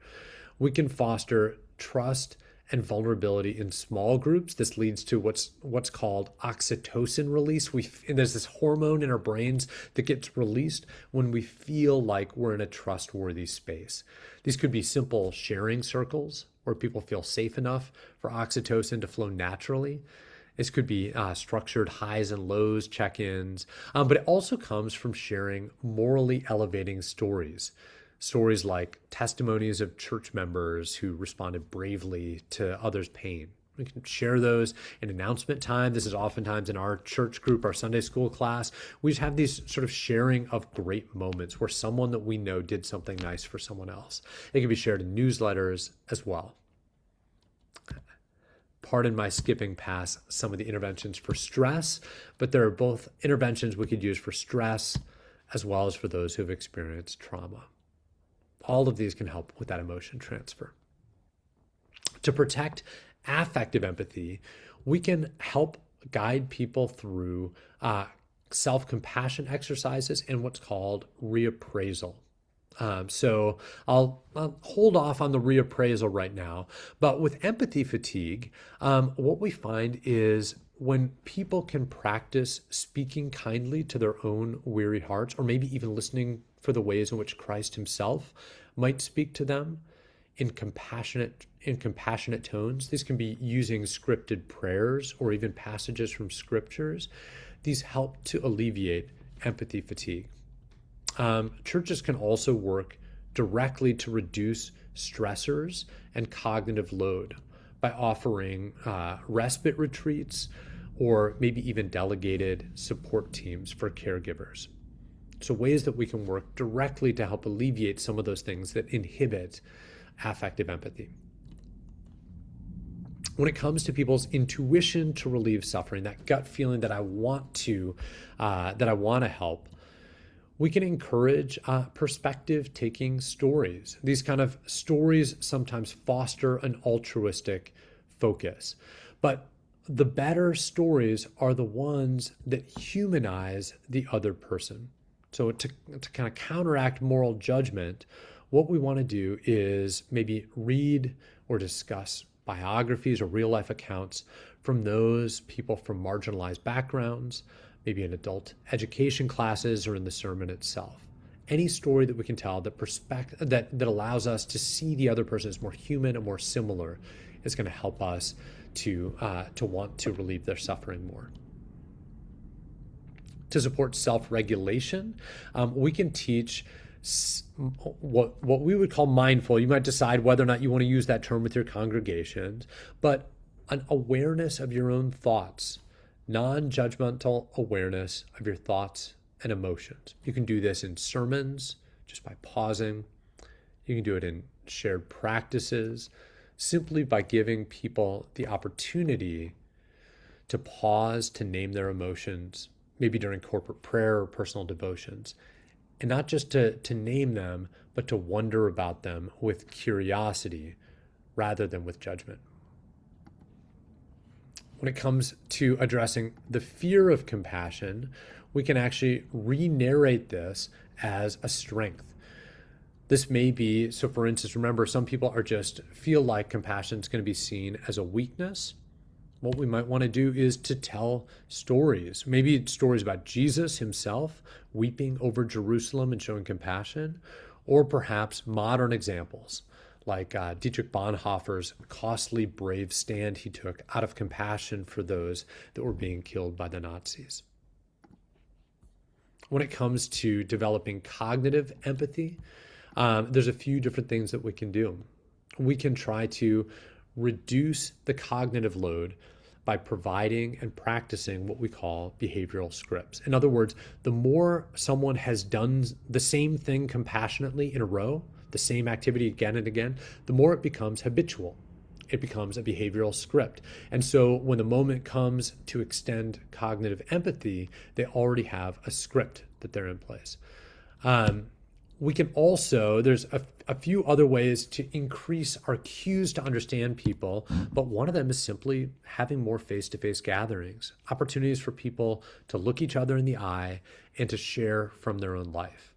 Speaker 1: we can foster trust and vulnerability in small groups. This leads to what's called oxytocin release. There's this hormone in our brains that gets released when we feel like we're in a trustworthy space. These could be simple sharing circles where people feel safe enough for oxytocin to flow naturally. This could be structured highs and lows check-ins, but it also comes from sharing morally elevating stories. Stories like testimonies of church members who responded bravely to others' pain. We can share those in announcement time. This is oftentimes in our church group, our Sunday school class. We just have these sort of sharing of great moments where someone that we know did something nice for someone else. It can be shared in newsletters as well. Pardon my skipping past some of the interventions for stress, but there are both interventions we could use for stress as well as for those who have experienced trauma. All of these can help with that emotion transfer. To protect affective empathy, we can help guide people through self-compassion exercises and what's called reappraisal. So I'll hold off on the reappraisal right now, but with empathy fatigue, what we find is when people can practice speaking kindly to their own weary hearts, or maybe even listening for the ways in which Christ himself might speak to them in compassionate tones. These can be using scripted prayers or even passages from scriptures. These help to alleviate empathy fatigue. Churches can also work directly to reduce stressors and cognitive load by offering respite retreats or maybe even delegated support teams for caregivers. So ways that we can work directly to help alleviate some of those things that inhibit affective empathy. When it comes to people's intuition to relieve suffering, that gut feeling that I want to help, we can encourage perspective-taking stories. These kind of stories sometimes foster an altruistic focus, but the better stories are the ones that humanize the other person. So to kind of counteract moral judgment, what we want to do is maybe read or discuss biographies or real-life accounts from those people from marginalized backgrounds, maybe in adult education classes or in the sermon itself. Any story that we can tell that allows us to see the other person as more human and more similar is going to help us to want to relieve their suffering more. To support self-regulation, we can teach what we would call mindful. You might decide whether or not you want to use that term with your congregations, but an awareness of your own thoughts, non-judgmental awareness of your thoughts and emotions. You can do this in sermons, just by pausing. You can do it in shared practices, simply by giving people the opportunity to pause, to name their emotions, maybe during corporate prayer or personal devotions, and not just to name them, but to wonder about them with curiosity rather than with judgment. When it comes to addressing the fear of compassion, we can actually re-narrate this as a strength. This may be, so for instance, remember, some people are just feel like compassion is going to be seen as a weakness. What we might want to do is to tell stories, maybe stories about Jesus himself weeping over Jerusalem and showing compassion, or perhaps modern examples like Dietrich Bonhoeffer's costly, brave stand he took out of compassion for those that were being killed by the Nazis. When it comes to developing cognitive empathy, there's a few different things that we can do. We can try to reduce the cognitive load by providing and practicing what we call behavioral scripts. In other words, the more someone has done the same thing compassionately in a row, the same activity again and again, the more it becomes habitual. It becomes a behavioral script. And so when the moment comes to extend cognitive empathy, they already have a script that they're in place. We can also, there's a few other ways to increase our cues to understand people, but one of them is simply having more face-to-face gatherings, opportunities for people to look each other in the eye and to share from their own life.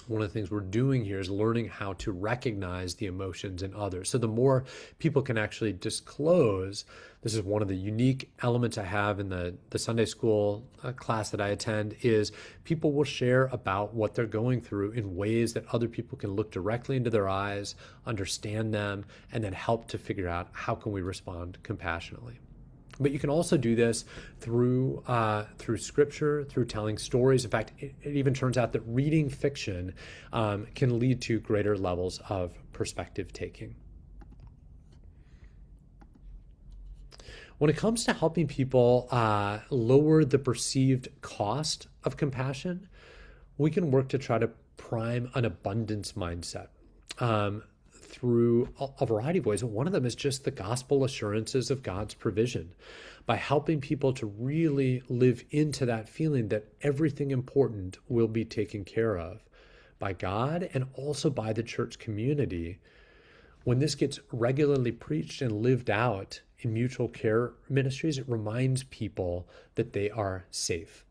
Speaker 1: One of the things we're doing here is learning how to recognize the emotions in others. So the more people can actually disclose, this is one of the unique elements I have in the Sunday school class that I attend, is people will share about what they're going through in ways that other people can look directly into their eyes, understand them, and then help to figure out how can we respond compassionately. But you can also do this through scripture, through telling stories. In fact, it even turns out that reading fiction can lead to greater levels of perspective taking. When it comes to helping people lower the perceived cost of compassion, we can work to try to prime an abundance mindset through a variety of ways. One of them is just the gospel assurances of God's provision, by helping people to really live into that feeling that everything important will be taken care of by God and also by the church community. When this gets regularly preached and lived out in mutual care ministries, it reminds people that they are safe.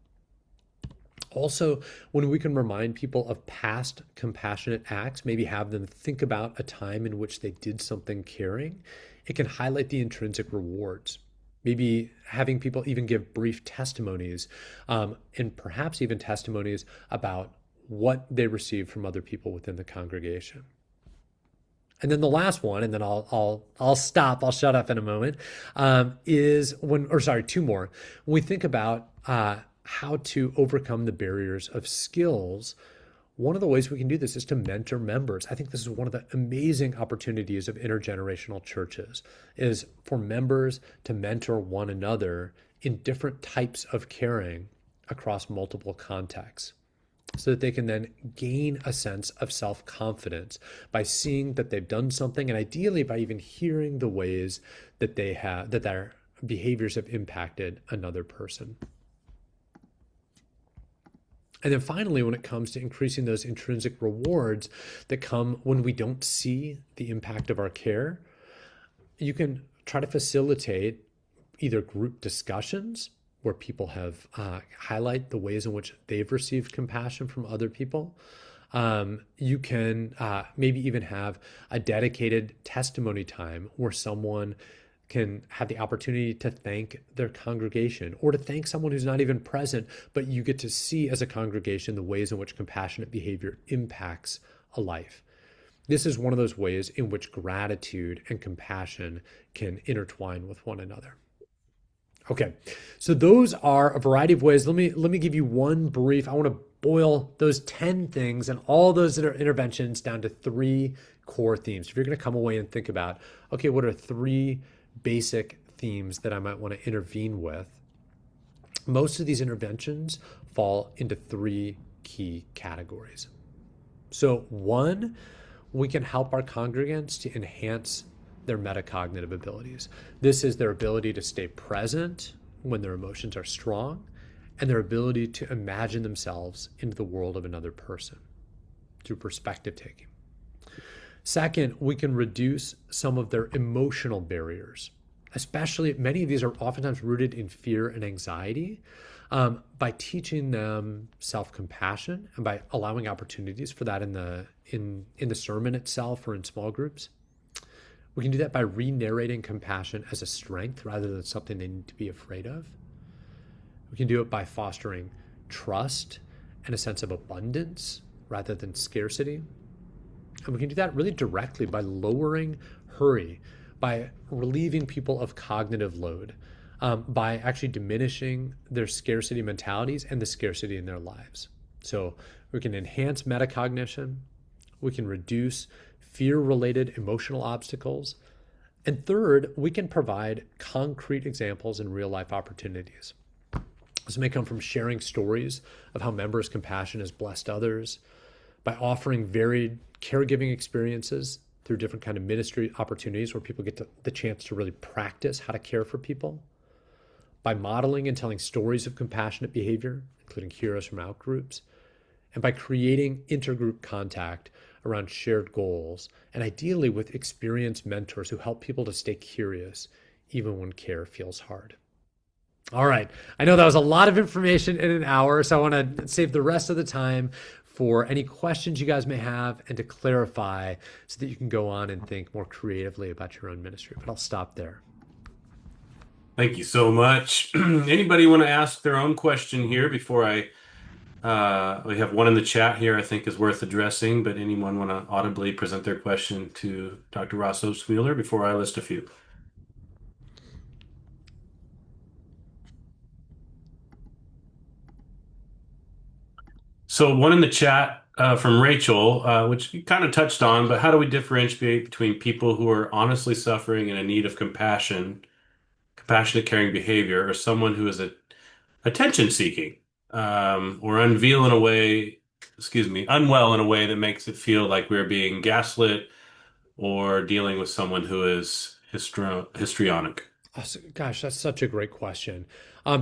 Speaker 1: Also, when we can remind people of past compassionate acts, maybe have them think about a time in which they did something caring, it can highlight the intrinsic rewards. Maybe having people even give brief testimonies, and perhaps even testimonies about what they received from other people within the congregation. And then the last one, and then I'll stop, I'll shut up in a moment, two more. When we think about how to overcome the barriers of skills, one of the ways we can do this is to mentor members. I think this is one of the amazing opportunities of intergenerational churches, is for members to mentor one another in different types of caring across multiple contexts, so that they can then gain a sense of self-confidence by seeing that they've done something, and ideally by even hearing the ways that their behaviors have impacted another person. And then finally, when it comes to increasing those intrinsic rewards that come when we don't see the impact of our care, you can try to facilitate either group discussions where people have highlight the ways in which they've received compassion from other people. You can maybe even have a dedicated testimony time where someone can have the opportunity to thank their congregation, or to thank someone who's not even present, but you get to see as a congregation the ways in which compassionate behavior impacts a life. This is one of those ways in which gratitude and compassion can intertwine with one another. Okay, so those are a variety of ways. Let me give you one brief. I want to boil those 10 things and all those interventions down to 3 core themes. If you're going to come away and think about, okay, what are 3 basic themes that I might want to intervene with? Most of these interventions fall into 3 key categories. So 1, we can help our congregants to enhance their metacognitive abilities. This is their ability to stay present when their emotions are strong, and their ability to imagine themselves into the world of another person through perspective taking. Second, we can reduce some of their emotional barriers. especially many of these are oftentimes rooted in fear and anxiety. By teaching them self-compassion and by allowing opportunities for that in the sermon itself or in small groups. We can do that by re-narrating compassion as a strength rather than something they need to be afraid of. We can do it by fostering trust and a sense of abundance rather than scarcity. And we can do that really directly by lowering hurry, by relieving people of cognitive load, by actually diminishing their scarcity mentalities and the scarcity in their lives. So we can enhance metacognition, we can reduce fear-related emotional obstacles, and third, we can provide concrete examples and real-life opportunities. This may come from sharing stories of how members' compassion has blessed others, by offering varied caregiving experiences through different kind of ministry opportunities where people get the chance to really practice how to care for people, by modeling and telling stories of compassionate behavior, including heroes from outgroups, and by creating intergroup contact around shared goals, and ideally with experienced mentors who help people to stay curious even when care feels hard. All right, I know that was a lot of information in an hour, so I want to save the rest of the time for any questions you guys may have and to clarify so that you can go on and think more creatively about your own ministry. But I'll stop there.
Speaker 2: Thank you so much. Anybody want to ask their own question here before we have one in the chat here I think is worth addressing, but anyone want to audibly present their question to Dr. Rossos Wheeler before I list a few? So one in the chat from Rachel, which you kind of touched on, but how do we differentiate between people who are honestly suffering and in need of compassionate caring behavior, or someone who is attention seeking, or unwell in a way that makes it feel like we're being gaslit, or dealing with someone who is histrionic?
Speaker 1: Gosh, that's such a great question.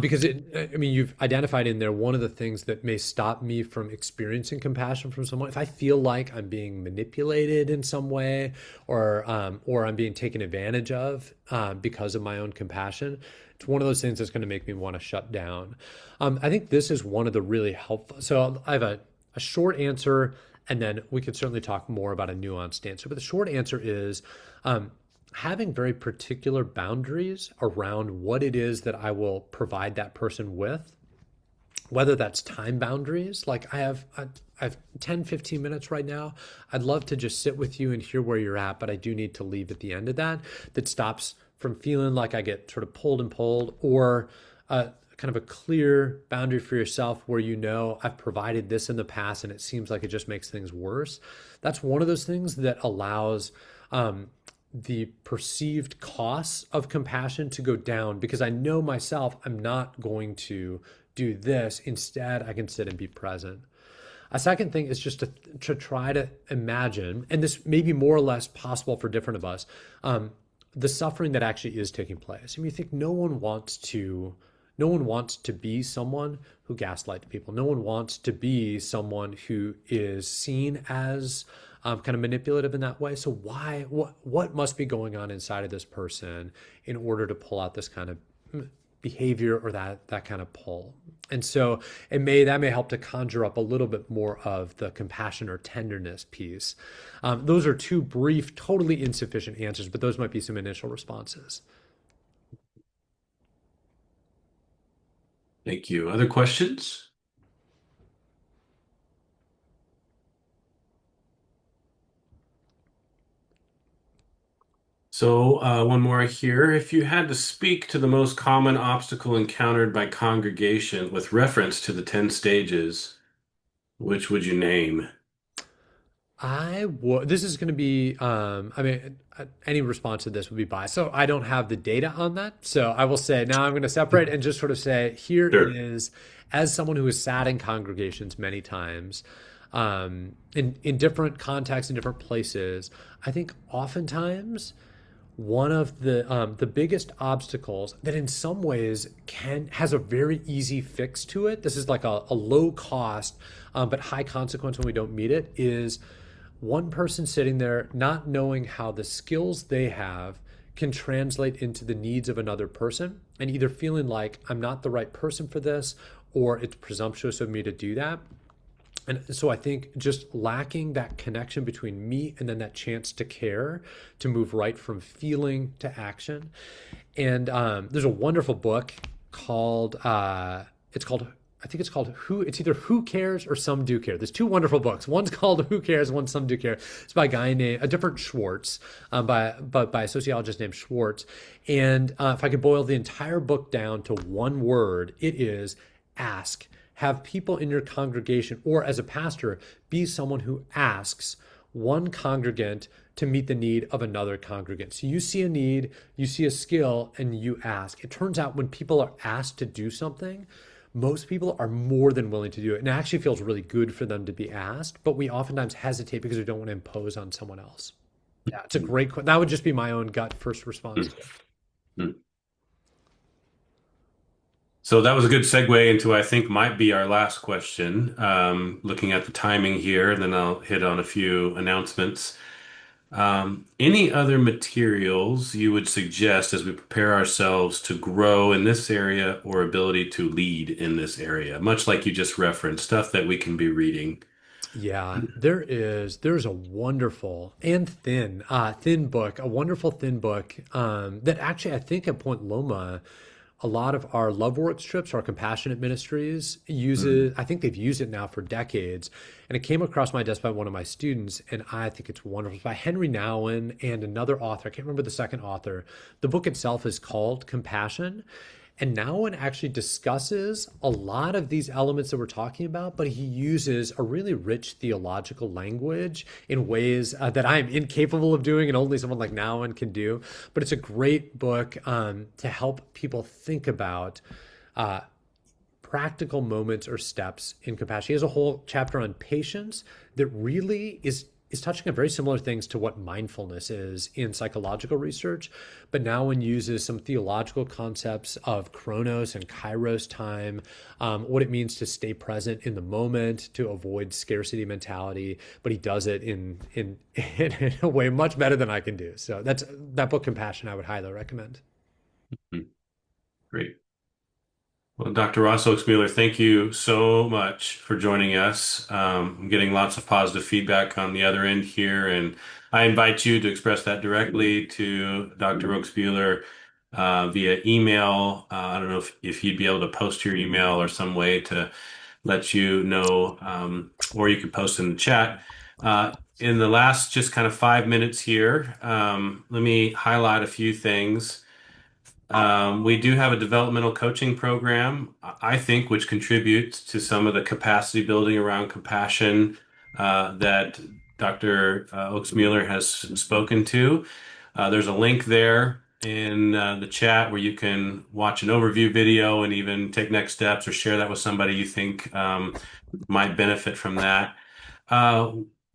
Speaker 1: Because you've identified in there one of the things that may stop me from experiencing compassion from someone. If I feel like I'm being manipulated in some way, or I'm being taken advantage of because of my own compassion, it's one of those things that's going to make me want to shut down. I think this is one of the really helpful. So I have a short answer, and then we could certainly talk more about a nuanced answer. But the short answer is having very particular boundaries around what it is that I will provide that person with, whether that's time boundaries, like I have 10, 15 minutes right now. I'd love to just sit with you and hear where you're at, but I do need to leave at the end of that. That stops from feeling like I get sort of pulled, or kind of a clear boundary for yourself where you know I've provided this in the past and it seems like it just makes things worse. That's one of those things that allows the perceived costs of compassion to go down, because I know myself, I'm not going to do this. Instead, I can sit and be present. A second thing is just to try to imagine, and this may be more or less possible for different of us, the suffering that actually is taking place. I mean, you think no one wants to be someone who gaslights people. No one wants to be someone who is seen as kind of manipulative in that way. So what must be going on inside of this person in order to pull out this kind of behavior or that kind of pull? And so that may help to conjure up a little bit more of the compassion or tenderness piece. Those are two brief, totally insufficient answers, but those might be some initial responses.
Speaker 2: Thank you. Other questions? So one more here. If you had to speak to the most common obstacle encountered by congregation with reference to the 10 stages, which would you name?
Speaker 1: This is going to be, any response to this would be biased. So I don't have the data on that. So I will say, now I'm going to separate and just sort of say, here
Speaker 2: Sure.
Speaker 1: is, as someone who has sat in congregations many times, in different contexts, in different places, I think oftentimes one of the biggest obstacles that in some ways has a very easy fix to it. This is like a low cost, but high consequence when we don't meet it, is one person sitting there not knowing how the skills they have can translate into the needs of another person, and either feeling like I'm not the right person for this or it's presumptuous of me to do that. And so I think just lacking that connection between me and then that chance to care, to move right from feeling to action. And there's a wonderful book called it's called I think it's called Who. It's either Who Cares or Some Do Care. There's two wonderful books. One's called Who Cares, one's Some Do Care. It's by a guy named a different Schwartz, by a sociologist named Schwartz. And if I could boil the entire book down to one word, it is ask. Have people in your congregation, or as a pastor, be someone who asks one congregant to meet the need of another congregant. So you see a need, you see a skill, and you ask. It turns out when people are asked to do something, most people are more than willing to do it. And it actually feels really good for them to be asked, but we oftentimes hesitate because we don't want to impose on someone else. Yeah, it's a great question. That would just be my own gut first response.
Speaker 2: So that was a good segue into, I think, might be our last question. Looking at the timing here, and then I'll hit on a few announcements. Any other materials you would suggest as we prepare ourselves to grow in this area or ability to lead in this area, much like you just referenced, stuff that we can be reading?
Speaker 1: Yeah, there's a wonderful and thin book, a wonderful thin book that actually I think at Point Loma, a lot of our LoveWorks trips, our compassionate ministries uses. I think they've used it now for decades, and it came across my desk by one of my students, and I think it's wonderful. It's by Henry Nouwen and another author. I can't remember the second author. The book itself is called Compassion. And Nouwen actually discusses a lot of these elements that we're talking about, but he uses a really rich theological language in ways that I am incapable of doing and only someone like Nouwen can do. But it's a great book to help people think about practical moments or steps in compassion. He has a whole chapter on patience that really is touching on very similar things to what mindfulness is in psychological research, but Nouwen uses some theological concepts of chronos and kairos time, what it means to stay present in the moment, to avoid scarcity mentality, but he does it in a way much better than I can do. So that book, Compassion, I would highly recommend.
Speaker 2: Great. Well, Dr. Ross Oaksmueller, thank you so much for joining us. I'm getting lots of positive feedback on the other end here, and I invite you to express that directly to Dr. Oaksmueller via email. I don't know if you'd be able to post your email or some way to let you know, or you could post in the chat. In the last just kind of 5 minutes here, let me highlight a few things. We do have a developmental coaching program, I think, which contributes to some of the capacity building around compassion that Dr. Oaksmueller has spoken to. There's a link there in the chat where you can watch an overview video and even take next steps or share that with somebody you think might benefit from that.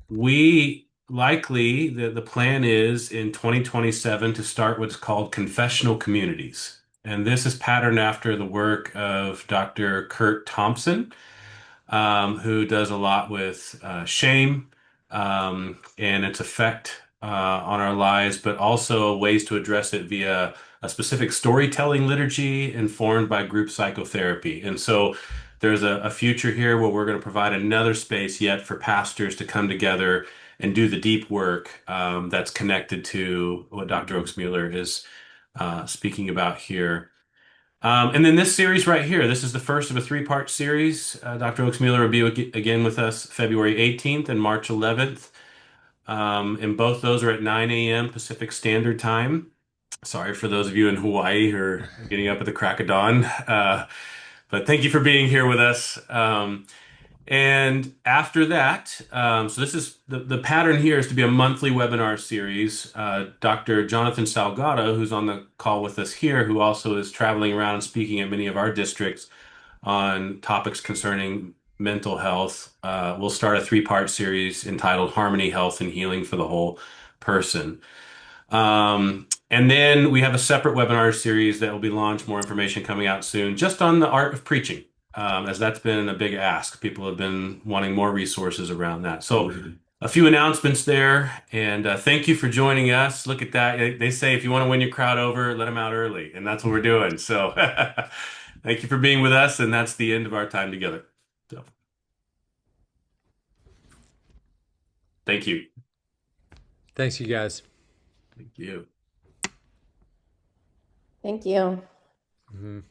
Speaker 2: We likely, the plan is in 2027 to start what's called confessional communities. And this is patterned after the work of Dr. Kurt Thompson, who does a lot with shame and its effect on our lives, but also ways to address it via a specific storytelling liturgy informed by group psychotherapy. And so there's a future here where we're going to provide another space yet for pastors to come together and do the deep work that's connected to what Dr. Oaksmueller is speaking about here. And then this series right here, this is the first of a three-part series. Dr. Oaksmueller will be again with us February 18th and March 11th. And both those are at 9 a.m. Pacific Standard Time. Sorry for those of you in Hawaii who are getting up at the crack of dawn. But thank you for being here with us. And after that, so this is the pattern here is to be a monthly webinar series. Dr. Jonathan Salgado, who's on the call with us here, who also is traveling around and speaking at many of our districts on topics concerning mental health, will start a three-part series entitled Harmony, Health, and Healing for the Whole Person. And then we have a separate webinar series that will be launched, more information coming out soon, just on the art of preaching. As that's been a big ask. People have been wanting more resources around that. So a few announcements there, and thank you for joining us. Look at that. They say if you want to win your crowd over, let them out early, and that's what we're doing. So thank you for being with us, and that's the end of our time together. So thank you.
Speaker 1: Thanks, you guys.
Speaker 2: Thank you.
Speaker 4: Thank you.
Speaker 1: Mhm.